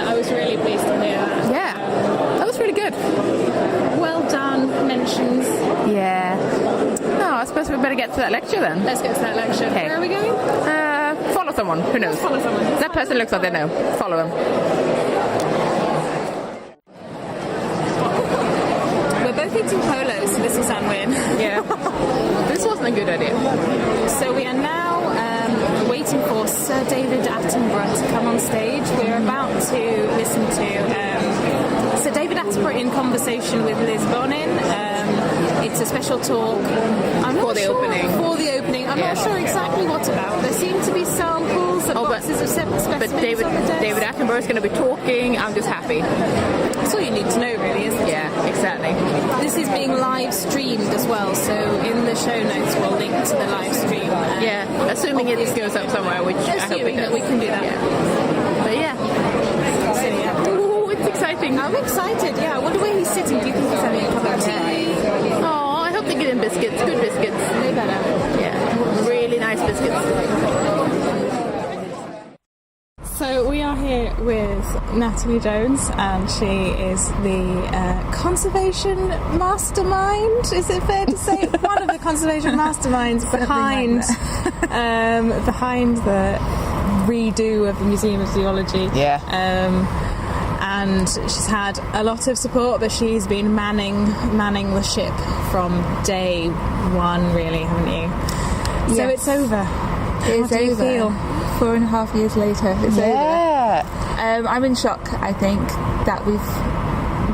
I was really pleased to hear that. Yeah, that was really good. Well done, men inventions. Yeah. No, I suppose we better get to that lecture then. Let's get to that lecture. Okay. Where are we going? Follow someone. Who knows? Follow someone. That person looks like they know. Follow them. We're both eating polos, so this will sound weird. Yeah. This wasn't a good idea. So we are now waiting for Sir David Attenborough to come on stage. We're about to listen to Sir David Attenborough in conversation with Liz Bonin. It's a special talk. I'm not For the sure. opening. For the opening. I'm not sure exactly what about. There seem to be samples and boxes of specimens But David on the desk. David Attenborough is going to be talking. I'm just happy. That's all you need to know, really, isn't it? Yeah, exactly. This is being live streamed as well, so in the show notes we'll link to the live stream. Yeah, assuming it goes up somewhere, which I hope it Assuming does. that we can do that. Yeah. But yeah. So, yeah. Ooh, it's exciting. I'm excited, yeah. I wonder where he's sitting. Do you think he's having a cup of tea? Oh, I hope they get him biscuits. Good biscuits. They better. Yeah, really nice biscuits. So we are here with Natalie Jones, and she is the conservation mastermind. Is it fair to say one of the conservation masterminds behind behind the redo of the Museum of Zoology? Yeah. And she's had a lot of support, but she's been manning the ship from day one, really, haven't you? So it's over. It's How do you over. feel? 4.5 years later, it's over. Yeah. I'm in shock, I think, that we've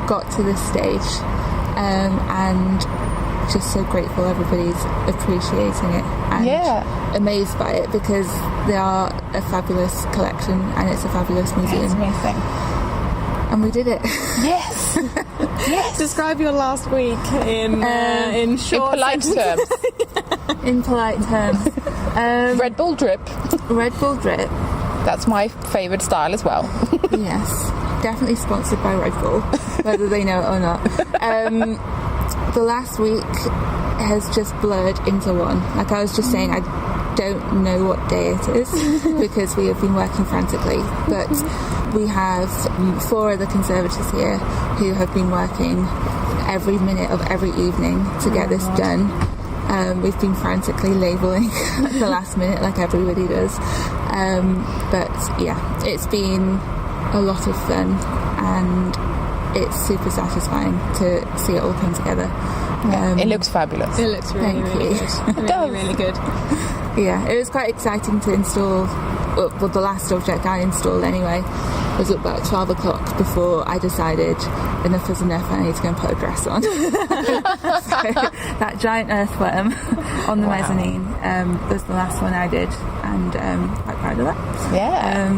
got to this stage, and just so grateful everybody's appreciating it and amazed by it, because they are a fabulous collection and it's a fabulous museum. It's amazing. And we did it. Yes. Yes. Describe your last week in short polite terms. In polite terms. Red Bull drip. Red Bull drip. That's my favourite style as well. Yes. Definitely sponsored by Red Bull, whether they know it or not. The last week has just blurred into one. Like I was just saying, I don't know what day it is because we have been working frantically. But we have 4 other conservators here who have been working every minute of every evening to get this done. We've been frantically labelling at the last minute like everybody does. But yeah, it's been a lot of fun and it's super satisfying to see it all come together. It looks fabulous. It looks really, Thank really you. good. Really, really good. Yeah, it was quite exciting to install. Well, the last object I installed anyway was at about 12 o'clock before I decided enough was enough and I need to go and put a dress on. So that giant earthworm on the mezzanine was the last one I did, and quite proud of that. Yeah.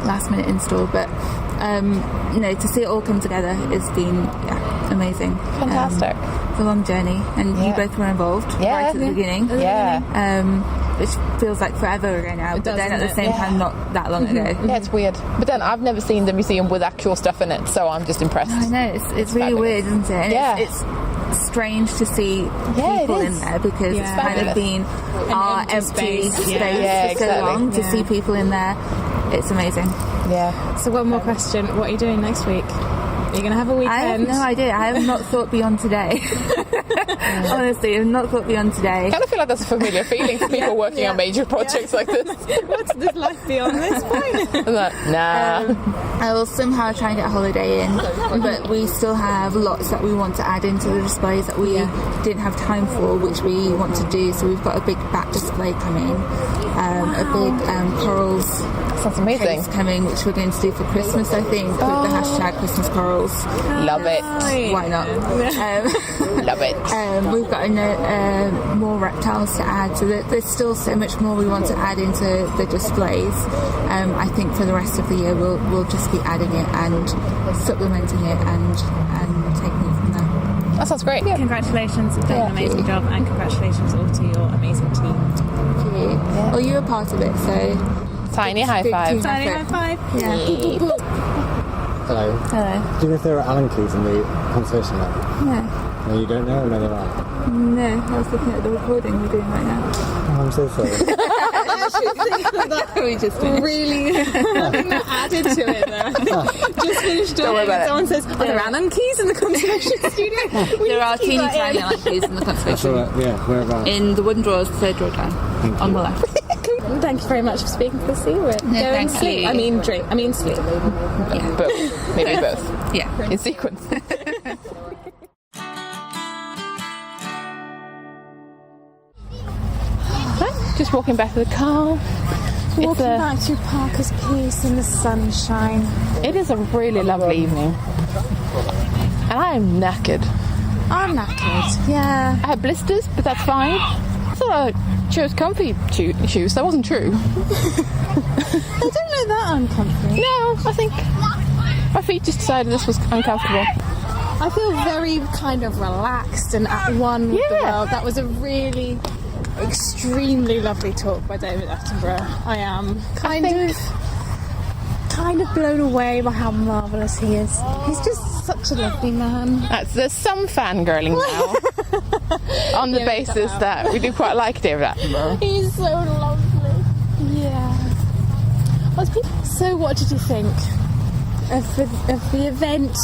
Last minute install, but to see it all come together has been amazing. Fantastic. It's a long journey, and you both were involved right at the beginning. Which feels like forever ago now, but then at the same time not that long ago. Yeah, it's weird. But then I've never seen the museum with actual stuff in it, so I'm just impressed. I know, it's really fabulous. weird, isn't it? And it's strange to see people in there because it's kind of been our empty space for so long. To see people in there, it's amazing. Yeah. So one more question. What are you doing next week? Are you going to have a weekend? I have no idea. I have not thought beyond today. Honestly, I have not thought beyond today. I kind of feel like that's a familiar feeling for people working on major projects like this. What's this life beyond this point? Nah. I will somehow try and get a holiday in, but we still have lots that we want to add into the displays that we didn't have time for, which we want to do. So we've got a big back display coming, a big corals Sounds amazing. case coming, which we're going to do for Christmas, I think, with the hashtag Christmas corals. Love it. Why not? Love it. We've got more reptiles to add, so there's still so much more we want to add into the displays. I think for the rest of the year we'll just be adding it and supplementing it and taking it from there. That sounds great. Congratulations, you've done an amazing job, and congratulations all to your amazing team. Thank you. Well, you were part of it, so Tiny high big five. team Tiny effort. high five. Yeah. Hello. Hello. Do you know if there are Allen keys in the conservation lab? No. No, you don't know? No, there are. No, I was looking at the recording we're doing right now. Oh, I'm so sorry. We just really added to it there. Just finished off. Someone says, are there Allen keys in the conservation studio? There are teeny tiny Allen keys in the conservation. Whereabouts? In the wooden drawers, third drawer down, on the left. Thank you very much for speaking, Kirstie. thank sleep. you. I mean sleep. Yeah. both. Maybe both. Yeah. In sequence. Just walking back to the car. Walking back through Parker's Piece in the sunshine. It is a really lovely evening. And I am knackered. I'm knackered, yeah. I had blisters, but that's fine. I thought I chose comfy shoes. That wasn't true. I don't know that uncomfy. No, I think my feet just decided this was uncomfortable. I feel very kind of relaxed and at one with the world. That was a really extremely lovely talk by David Attenborough. I am kind of blown away by how marvellous he is. He's just such a lovely man. There's some fangirling now on the basis that we do quite like David Attenborough. He's so lovely. Yeah. So what did you think of the event?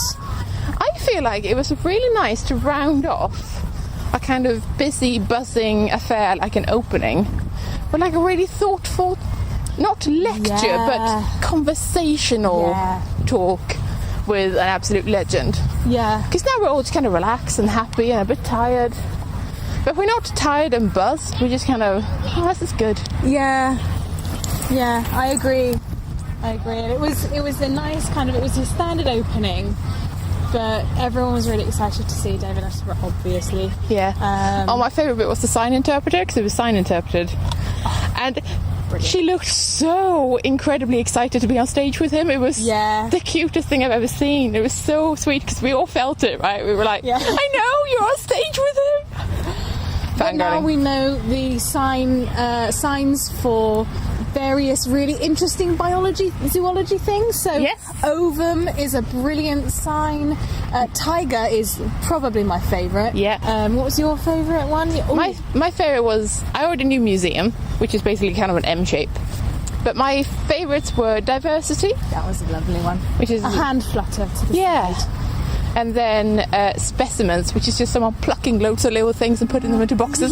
I feel like it was really nice to round off a kind of busy, buzzing affair, like an opening, but like a really thoughtful, not lecture, but conversational talk with an absolute legend. Yeah. Because now we're all just kind of relaxed and happy and a bit tired. But we're not tired and buzzed, we're just kind of, oh, this is good. Yeah. Yeah, I agree. And it was a nice kind of, it was a standard opening, but everyone was really excited to see David Attenborough, obviously. Yeah. My favourite bit was the sign interpreter, because it was sign interpreted. And brilliant. She looked so incredibly excited to be on stage with him. It was the cutest thing I've ever seen. It was so sweet, because we all felt it, right? We were like, I know, you're on stage with him. But now we know the signs for various really interesting zoology things. So ovum is a brilliant sign. Tiger is probably my favourite. Yeah. What was your favourite one? My favourite was, I already knew museum, which is basically kind of an M shape. But my favourites were diversity. That was a lovely one. Which is a hand flutter to the side. And then specimens, which is just someone plucking loads of little things and putting them into boxes.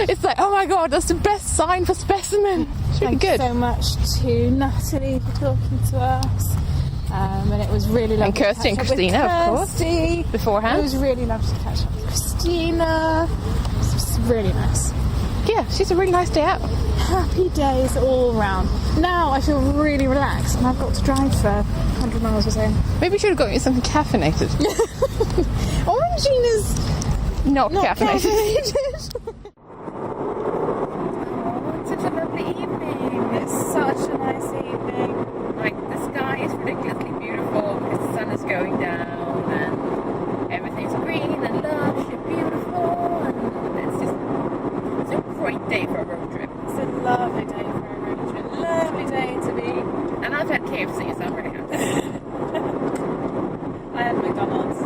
It's like, oh my god, that's the best sign for specimen. It's really good. Thank you so much to Natalie for talking to us. And it was really lovely. And Kirstie and Christina, of course. Beforehand. It was really lovely to catch up with Christina. It was really nice. Yeah, she's a really nice day out. Happy days all round. Now I feel really relaxed and I've got to drive for 100 miles or so. Maybe you should have got you something caffeinated. Orangina's not caffeinated. It's such a lovely evening. It's such a nice evening. Like, the sky is ridiculously beautiful because the sun is going down and everything's green and lush and beautiful, and it's a great day for a road trip. It's a lovely day for a road trip. Lovely day to be. And I've had KFC, so I'm really happy. I had McDonald's.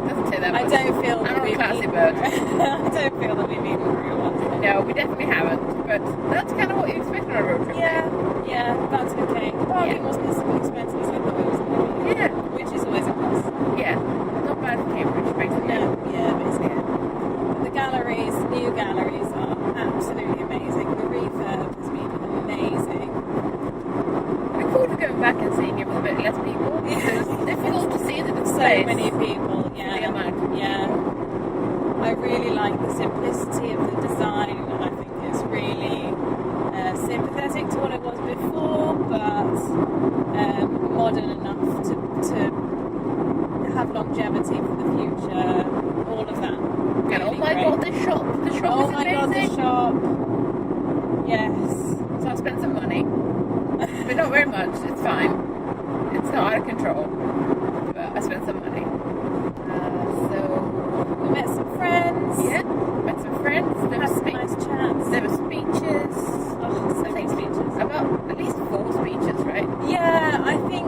Doesn't say that much. I don't feel that I'm a classy bird. I don't feel that we've eaten real ones. No, we definitely haven't. But that's kind of what you expect on a road trip. Yeah, that's okay. The parking wasn't so expensive as I thought it was going to be. Yeah. Which is always a plus. Yeah. Not bad for Cambridge, basically. No, basically. But the galleries, new galleries, are absolutely amazing. The refurb has been amazing. I look forward to going back and seeing it with a bit less people. It's difficult to see the So display. many people, I really like the simplicity of the design. I think it's really sympathetic to what it was before, but modern enough to have longevity for the future. All of that. Really and oh my god, the shop is amazing. Oh my god, the shop. Yes. So I spent some money, but not very much. It's fine. It's not out of control. But I spent some money. So we met some friends. Yeah, met some friends. There was nice chats. There were speeches. Oh, so many speeches. About at least 4 speeches, right? Yeah, I think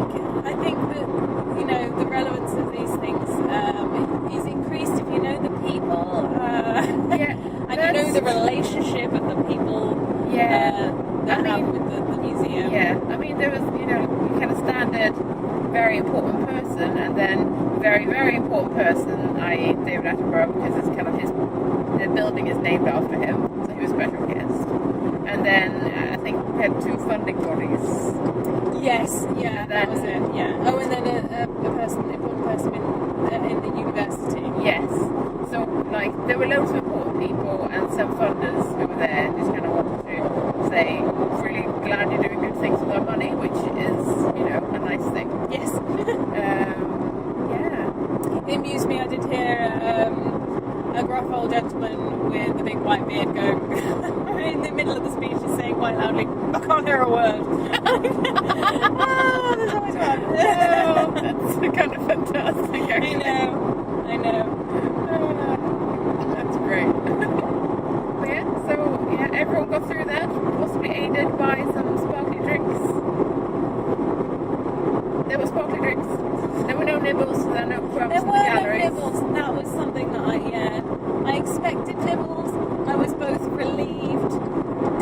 that the relevance of these things is increased if you know the people. And you know the relationship of the people. Attenborough because it's kind of the building is named after him, so he was a special guest. And then I think we had 2 funding bodies. Yes, yeah, that was it. Yeah. Oh, and then an important person in the university. Yes. So like there were loads of important people and some funders who were there and just kind of wanted to say, really glad you're doing good things with our money, which is, you know, a nice thing. Yes. Yeah. It amused me. I did hear a gruff old gentleman with a big white beard go in the middle of the speech, just saying quite loudly, "I can't hear a word." Oh, there's always one. Oh, that's kind of fantastic. Actually. I know. That's great. But yeah, so yeah, everyone got through that, possibly aided by some sparkly drinks. There were sparkly drinks. There were no nibbles, there were no crumbs There in were the no galleries. nibbles, and that was something that I expected nibbles. I was both relieved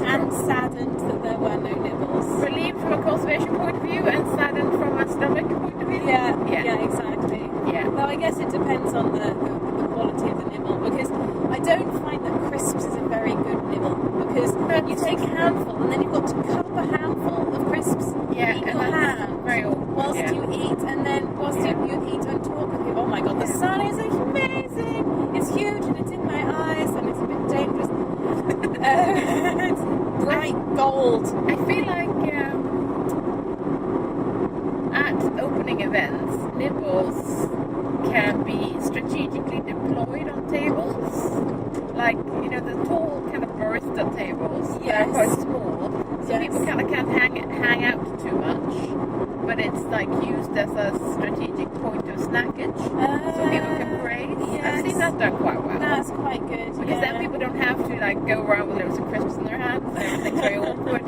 and saddened that there were no nibbles. Relieved from a conservation point of view and saddened from a stomach point of view. Yeah, exactly. Yeah. Though I guess it depends on the quality of the nibble, because I don't find that crisps is a very good nibble, because you take a handful and then you've got to cut up a handful of crisps in your hand very awkward, whilst you eat, and then whilst you eat and talk with people. Oh my god, the sun is amazing! It's huge and it's in my eyes and it's a bit dangerous. It's bright gold. I feel like at opening events, nibbles can be strategically deployed on tables. Like, you know, the tall kind of barista tables. Yes. They're quite small. So people kind of can't hang out too much. But it's like used as a strategic point of snackage. So people can graze. Yes. I've seen that done quite well. That's quite good. Because then people don't have to like go around with loads of crisps in their hands. Everything's very awkward.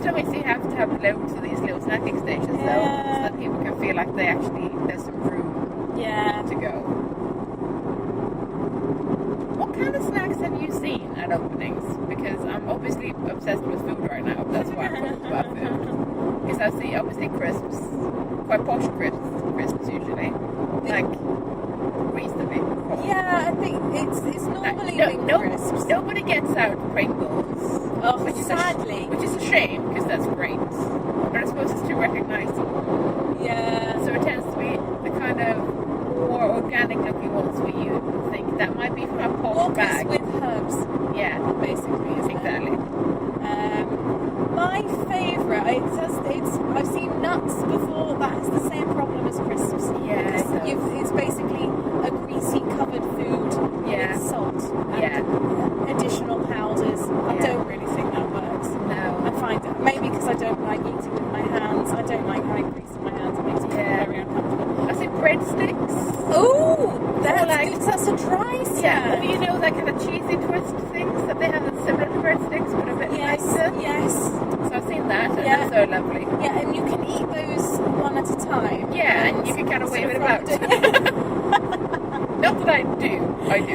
Still makes you have to have loads of these little snacking stations though, so that people can feel like there's some room to go. What kind of snacks have you seen at openings? Because I'm obviously obsessed with food right now. That's why I'm talking about food. Because I see obviously crisps, quite posh crisps usually, like reasonably posh. Yeah, I think it's normally crisps. Nobody gets out Pringles. Oh, which is sadly. which is a shame because that's great. But I suppose it's too recognizable. Yeah. So it tends to be the kind of more organic looking ones where you think that might be from a posh bag. with herbs. Yeah, basically. Exactly. My favourite, I've seen nuts before. That has the same problem as crisps. Yeah, it's basically a greasy covered food with salt and additional powders. I don't really think that works. No. I find it, maybe because I don't like eating with my hands. I don't like having grease in my hands. It makes me very uncomfortable. I see breadsticks. Oh, that's like, good. That's a dry snack. Yeah, or you know that kind of cheesy twist things that they have that's similar to breadsticks but a bit nicer. Yes. So I've seen that and they're so lovely. Yeah, and you can eat those one at a time. Yeah, and you can kind of wave it about. Not that I do. But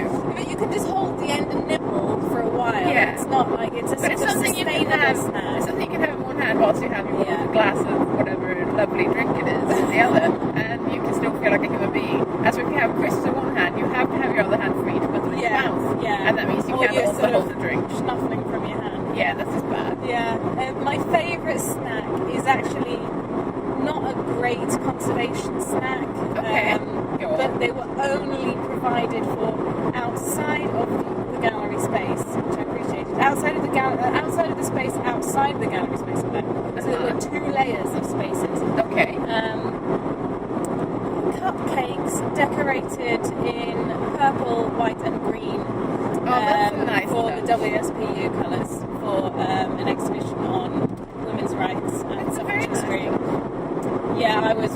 you can just hold the end and nibble for a while. Yeah. It's not like it's a But it's something you can have. snack. It's something you can have in one hand whilst you have your glass of whatever lovely drink it is in the other, and you can still feel like a human being. As if you have crisps in one hand, you have to have your other hand free to put them in your mouth. Yeah. And that means you Or can't you're also sort hold of the drink. Snuffling from your hand. Yeah, that's just bad. Yeah. My favourite snack is actually not a great conservation snack. Okay. But they were only provided for outside of the gallery space, which I appreciated. Outside of the space, outside the gallery space. So there were 2 layers of spaces. Okay. Cupcakes decorated in purple, white, and green. That's nice for stuff. the WSPU colours for an exhibition on women's rights and suffrage history. Yeah, I was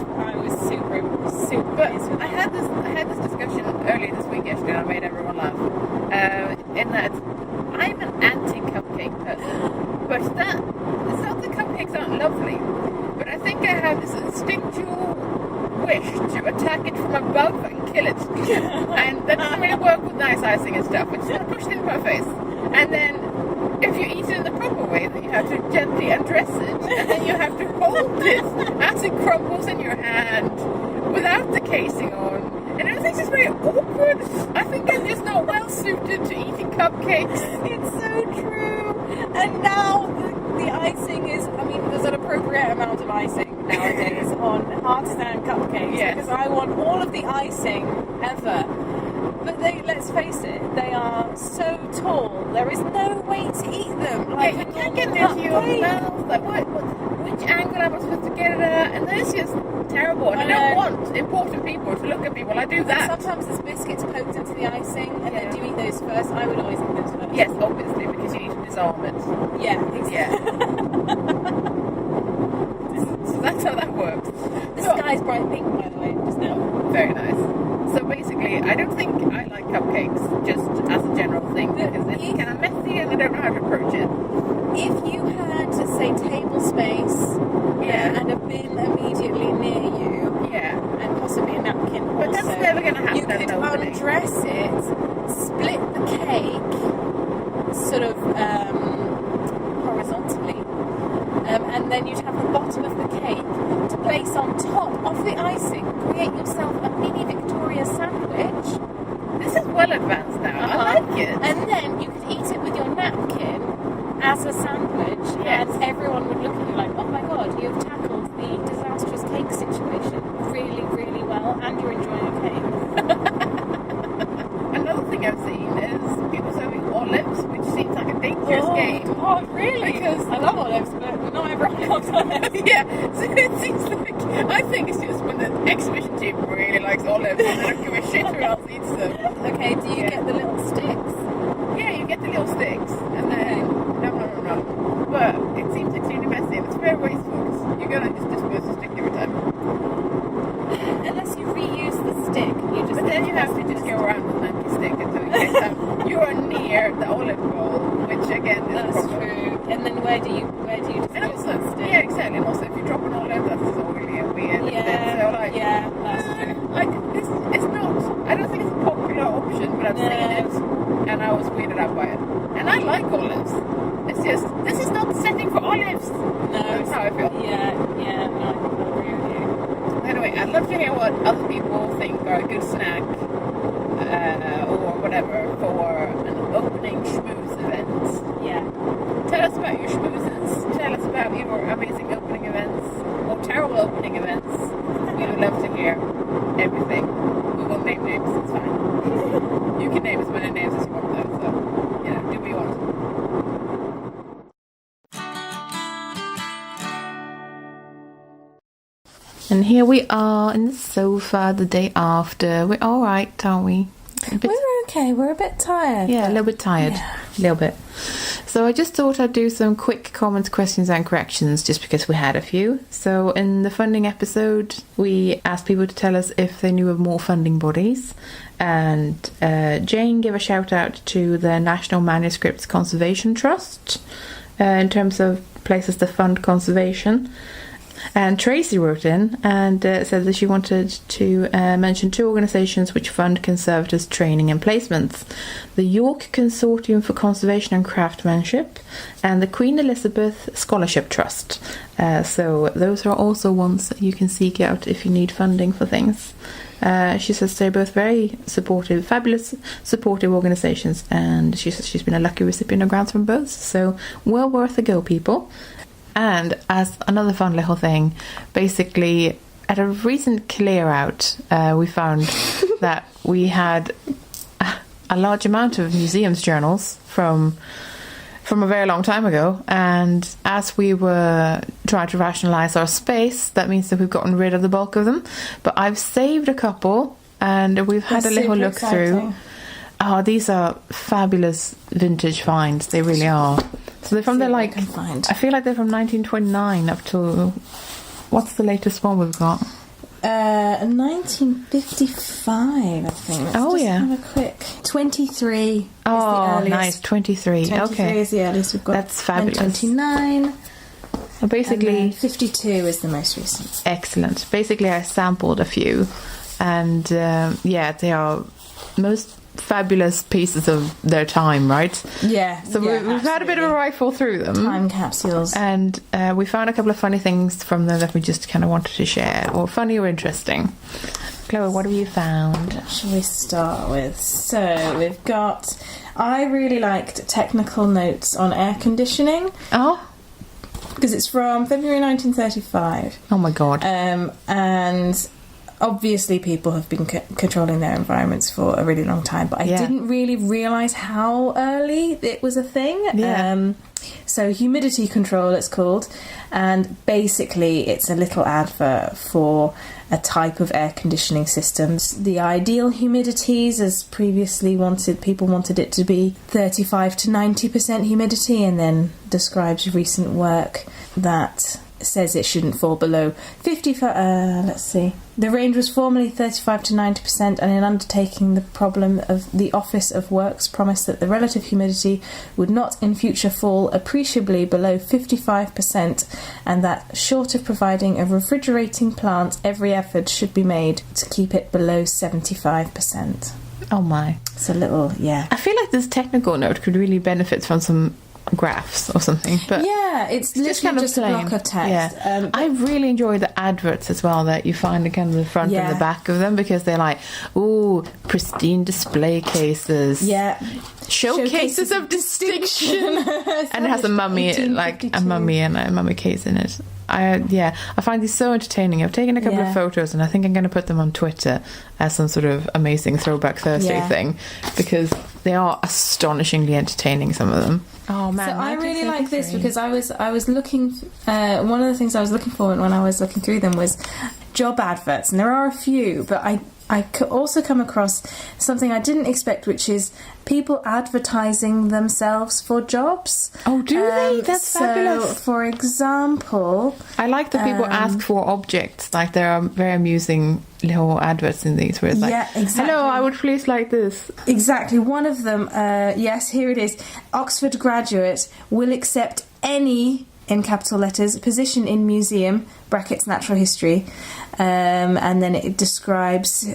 super But pleased with I had this discussion earlier this week actually, and I made everyone laugh. In that I'm an anti-cupcake person, but it's not that cupcakes aren't lovely, but I think I have this instinctual wish to attack it from above and kill it, and that doesn't really work with nice icing and stuff. It's just push it into my face, and then if you eat it in the proper way, then you have to gently undress it, and then you have to hold it as it crumbles in your hand without the casing on. And everything's just very awkward. suited to eating cupcakes. It's so true. And now the icing is, I mean, there's an appropriate amount of icing nowadays on hard stand cupcakes. Yes. Because I want all of the icing ever. But let's face it, they are so tall. There is no way to eat them. Like you can't get them into your mouth. Like, which angle am I supposed to get it at? And it's just terrible. And I don't want important people to look at me while I do that. Sometimes there's biscuits poked into the icing, and then do you eat those first? I would always eat those first. Yes, obviously, because you need to disarm it. Yeah, exactly. So that's how that works. The sky's bright pink, by the way, just now. Very nice. So basically, I don't think I like cupcakes just as a general thing because it's kind of messy and I don't know how to approach it. If you had, say, table space and a bin immediately near you, and possibly a napkin also, but that's never going to happen. You could undress it, split the cake, sort of horizontally, and then you'd have the bottom of the cake to place on top of the icing. Create yourself a mini Victoria sandwich. This is well advanced now. I like it. And then you could eat it with your napkin as a sandwich, and everyone would look at you like, oh my god, you've tackled the disastrous cake situation really, really well, and you're enjoying a cake. Another thing I've seen is people serving olives, which seems like a dangerous game. Oh, really? Because I love olives, but not everyone loves olives. Yeah, so it seems like, I think it's just when the exhibition team really likes olives and they don't give a shit who else eats them. Okay, do you get the little sticks? Yeah, you get the little sticks, and then, no. But it seems extremely messy, and it's very wasteful, because you're going to just dispose the stick every time. Unless you reuse the stick, but then you have to just go around with an empty stick until you get them. You are near the olive bowl, which again is that's true. And then where do you and also, yeah, exactly. And also, if you drop an olive, that's just oily and weird. So, like, that's true. Like, it's not. I don't think it's a popular option, but I've seen it, and I was weirded out by it. And I like olives. It's just this is not the setting for olives. No, that's how I feel. Yeah. No, I think I agree with you. Anyway, I'd love to hear what other people think are a good snack or whatever for an opening schmooze event. Yeah. Tell us about your schmoozes. Tell us about your amazing opening events or terrible opening events. We would love to hear everything. We won't name names, it's fine. You can name as many names as you want though, so, do what you want. And here we are in the sofa the day after. We're all right, aren't we? We're okay. We're a bit tired. Yeah, a little bit tired. A little bit. So I just thought I'd do some quick comments, questions and corrections just because we had a few. So in the funding episode, we asked people to tell us if they knew of more funding bodies. And Jane gave a shout out to the National Manuscripts Conservation Trust in terms of places to fund conservation. And Tracy wrote in and said that she wanted to mention two organisations which fund conservators' training and placements. The York Consortium for Conservation and Craftsmanship and the Queen Elizabeth Scholarship Trust. So those are also ones that you can seek out if you need funding for things. She says they're both very supportive, fabulous supportive organisations, and she says she's been a lucky recipient of grants from both. So well worth a go, people. And as another fun little thing, basically at a recent clear out, we found that we had a large amount of museums journals from a very long time ago, and as we were trying to rationalise our space, that means that we've gotten rid of the bulk of them. But I've saved a couple, and we've had a little look through. Oh, these are fabulous vintage finds. They really are. So they're from I feel like they're from 1929 up to, what's the latest one we've got? 1955, I think. Let's have a quick 23. Oh, is the earliest. Nice, 23. 23 is the earliest we've got. That's fabulous. And 29. Well, basically, and 52 is the most recent. Excellent. Basically, I sampled a few, and they are most fabulous pieces of their time, right? Yeah. So we've had a bit of a rifle through them. Time capsules. And we found a couple of funny things from them that we just kind of wanted to share, or funny or interesting. Kloe, what have you found? What shall we start with? So we've got... I really liked technical notes on air conditioning. Oh? Because it's from February 1935. Oh my god. And obviously people have been controlling their environments for a really long time, but I didn't really realise how early it was a thing. Yeah. So humidity control, it's called, and basically it's a little advert for a type of air conditioning systems. The ideal humidities, as previously people wanted it to be 35 to 90% humidity, and then describes recent work that says it shouldn't fall below 55. Let's see. The range was formerly 35 to 90%, and in undertaking the problem of the Office of Works promised that the relative humidity would not in future fall appreciably below 55%, and that short of providing a refrigerating plant, every effort should be made to keep it below 75%. Oh my. It's a little, I feel like this technical note could really benefit from some graphs or something, but it's literally just a block of text. I really enjoy the adverts as well that you find in kind of the front and the back of them, because they're like, ooh, pristine display cases, showcases of distinction, and it has a mummy, like a mummy and a mummy case in it. I find these so entertaining. I've taken a couple of photos, and I think I'm going to put them on Twitter as some sort of amazing Throwback Thursday thing, because they are astonishingly entertaining, some of them. Oh man! So I really like this because I was looking. One of the things I was looking for when I was looking through them was job adverts, and there are a few, but I could also come across something I didn't expect, which is people advertising themselves for jobs. Oh, do they? That's fabulous. For example... I like that people ask for objects. Like, there are very amusing little adverts in these where it's like, exactly. Hello, I would please like this. Exactly. One of them, yes, here it is. Oxford graduate will accept any... in capital letters, position in museum, brackets natural history, and then it describes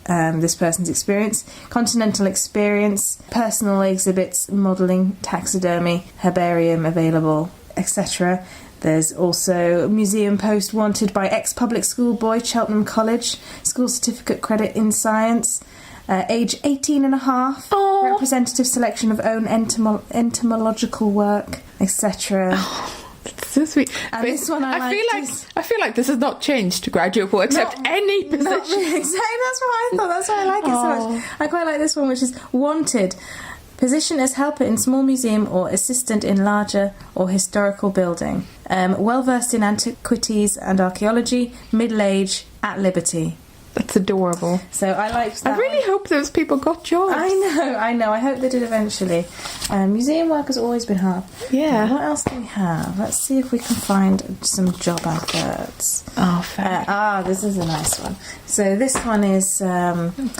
this person's experience, continental experience, personal exhibits, modelling, taxidermy, herbarium available, etc. There's also museum post wanted by ex-public school boy, Cheltenham College, school certificate credit in science, age 18 and a half, representative selection of own entomological work, etc. So sweet. And this one I feel like this has not changed to graduate for accept any position. Exactly, that's what I thought. That's why I like it so much. I quite like this one, which is wanted. Position as helper in small museum or assistant in larger or historical building. Well versed in antiquities and archaeology. Middle age, at liberty. That's adorable. So I liked that. I really hope those people got jobs. I know. I hope they did eventually. Museum work has always been hard. Yeah. What else do we have? Let's see if we can find some job adverts. Oh, fair. This is a nice one. So this one is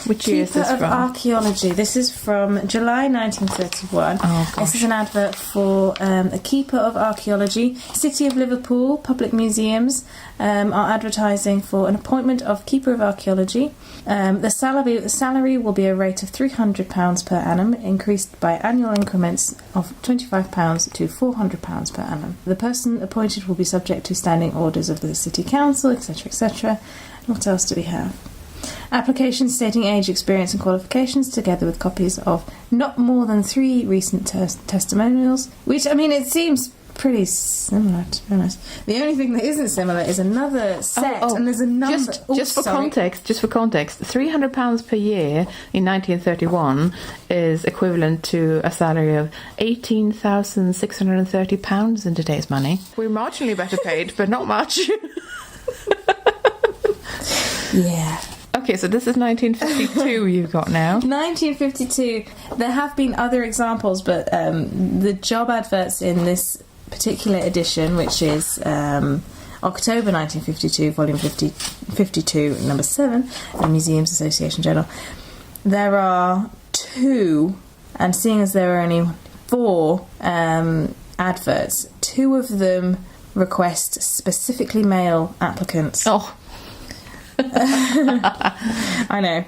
which year is this from? Archaeology. This is from July 1931. Oh, gosh. This is an advert for a keeper of archaeology. City of Liverpool Public Museums are advertising for an appointment of keeper of archaeology. The salary will be a rate of £300 per annum, increased by annual increments of £25 to £400 per annum. The person appointed will be subject to standing orders of the City Council, etc., etc. What else do we have? Applications stating age, experience and qualifications, together with copies of not more than 3 recent testimonials, which, I mean, it seems pretty similar, to be honest. The only thing that isn't similar is another set, and there's a number. Just for context, £300 per year in 1931 is equivalent to a salary of £18,630 in today's money. We're marginally better paid, but not much. Yeah. Okay, so this is 1952 you've got now. 1952. There have been other examples, but the job adverts in this particular edition, which is October 1952, volume 52, number 7, the Museums Association Journal, there are 2, and seeing as there are only 4 adverts, 2 of them request specifically male applicants. Oh. I know.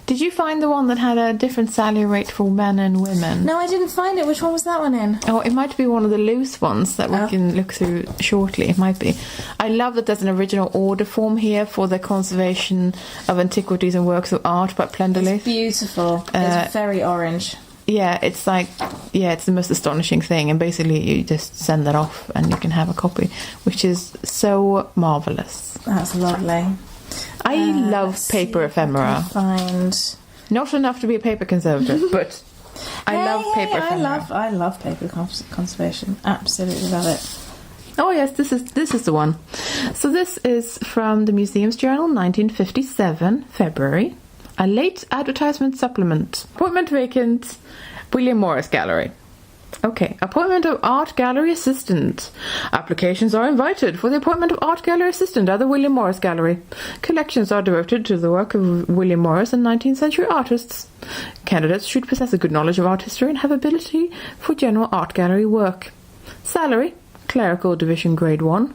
Did you find the one that had a different salary rate for men and women? No, I didn't find it. Which one was that one in? Oh, it might be one of the loose ones that we can look through shortly. It might be. I love that there's an original order form here for the conservation of antiquities and works of art by Plenderleith. It's beautiful. It's very orange. Yeah, it's it's the most astonishing thing, and basically you just send that off and you can have a copy, which is so marvellous. That's lovely. I love paper ephemera. Not enough to be a paper conservator, but I love paper ephemera. I love paper conservation. Absolutely love it. Oh yes, this is the one. So this is from the Museum's Journal, 1957, February. A late advertisement supplement. Appointment vacant, William Morris Gallery. Okay, appointment of art gallery assistant. Applications are invited for the appointment of art gallery assistant at the William Morris Gallery. Collections are devoted to the work of William Morris and 19th century artists. Candidates should possess a good knowledge of art history and have ability for general art gallery work. Salary, clerical division grade 1.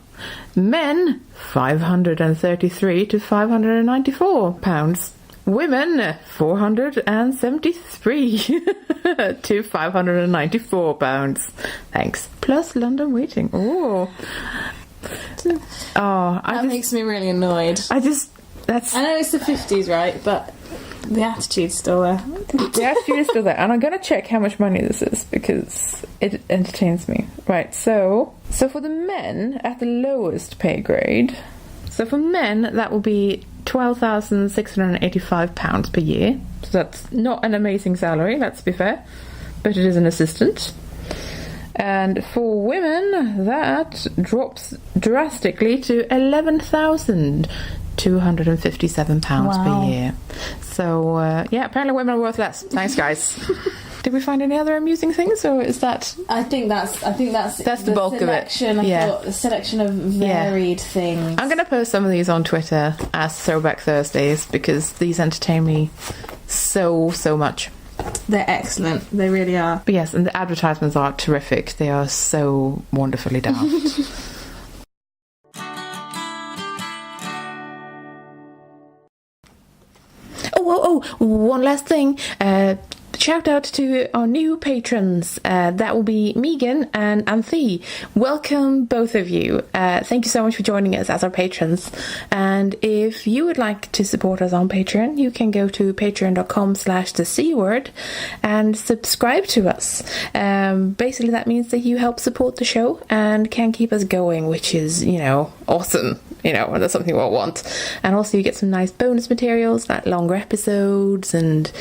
Men, £533 to £594. Women, £473 to £594. Thanks. Plus London waiting. That makes me really annoyed. I know it's the 50s, right? But the attitude's still there. The attitude is still there. And I'm going to check how much money this is because it entertains me. Right, so for the men at the lowest pay grade, so for men that will be £12,685 per year. So that's not an amazing salary, let's be fair, but it is an assistant. And for women, that drops drastically to £11,257 per year. So, apparently women are worth less. Thanks, guys. Did we find any other amusing things, or is that? I think that's the bulk of it. I thought a selection of varied things. I'm going to post some of these on Twitter as Throwback Thursdays because these entertain me so much. They're excellent. They really are. But yes, and the advertisements are terrific. They are so wonderfully daft. One last thing. Shout out to our new patrons. That will be Megan and Anthea. Welcome, both of you. Thank you so much for joining us as our patrons. And if you would like to support us on Patreon, you can go to patreon.com/thecword and subscribe to us. Basically, that means that you help support the show and can keep us going, which is, awesome. That's something we all want. And also you get some nice bonus materials, like longer episodes, and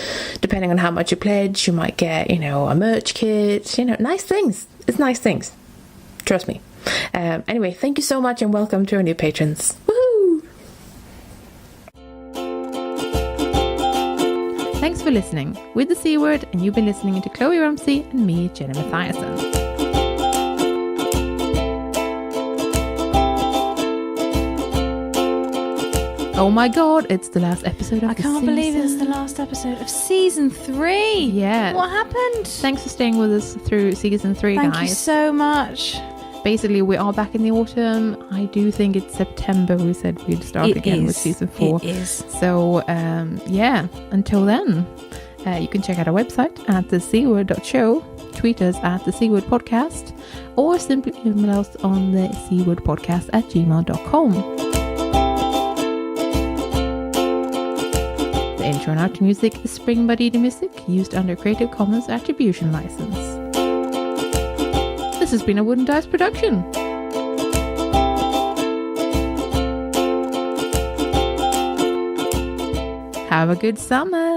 depending on how much you pledge, you might get, a merch kit, nice things. It's nice things. Trust me. Anyway, thank you so much and welcome to our new patrons. Woohoo! Thanks for listening. With the C Word, and you've been listening to Chloe Rumsey and me, Jenny Mathiasson. Oh my god, it's the last episode of the season. I can't believe it's the last episode of season 3. Yeah. What happened? Thanks for staying with us through season 3, guys. Thank you so much. Basically, we are back in the autumn. I do think it's September. We said we'd start again with season 4. It is. So, until then, you can check out our website at thecword.show, tweet us at the C Word Podcast, or simply email us on the cwordpodcast@gmail.com. The intro and outro music is Spring by Didi Music, used under Creative Commons Attribution License. This has been a Wooden Dice production. Have a good summer.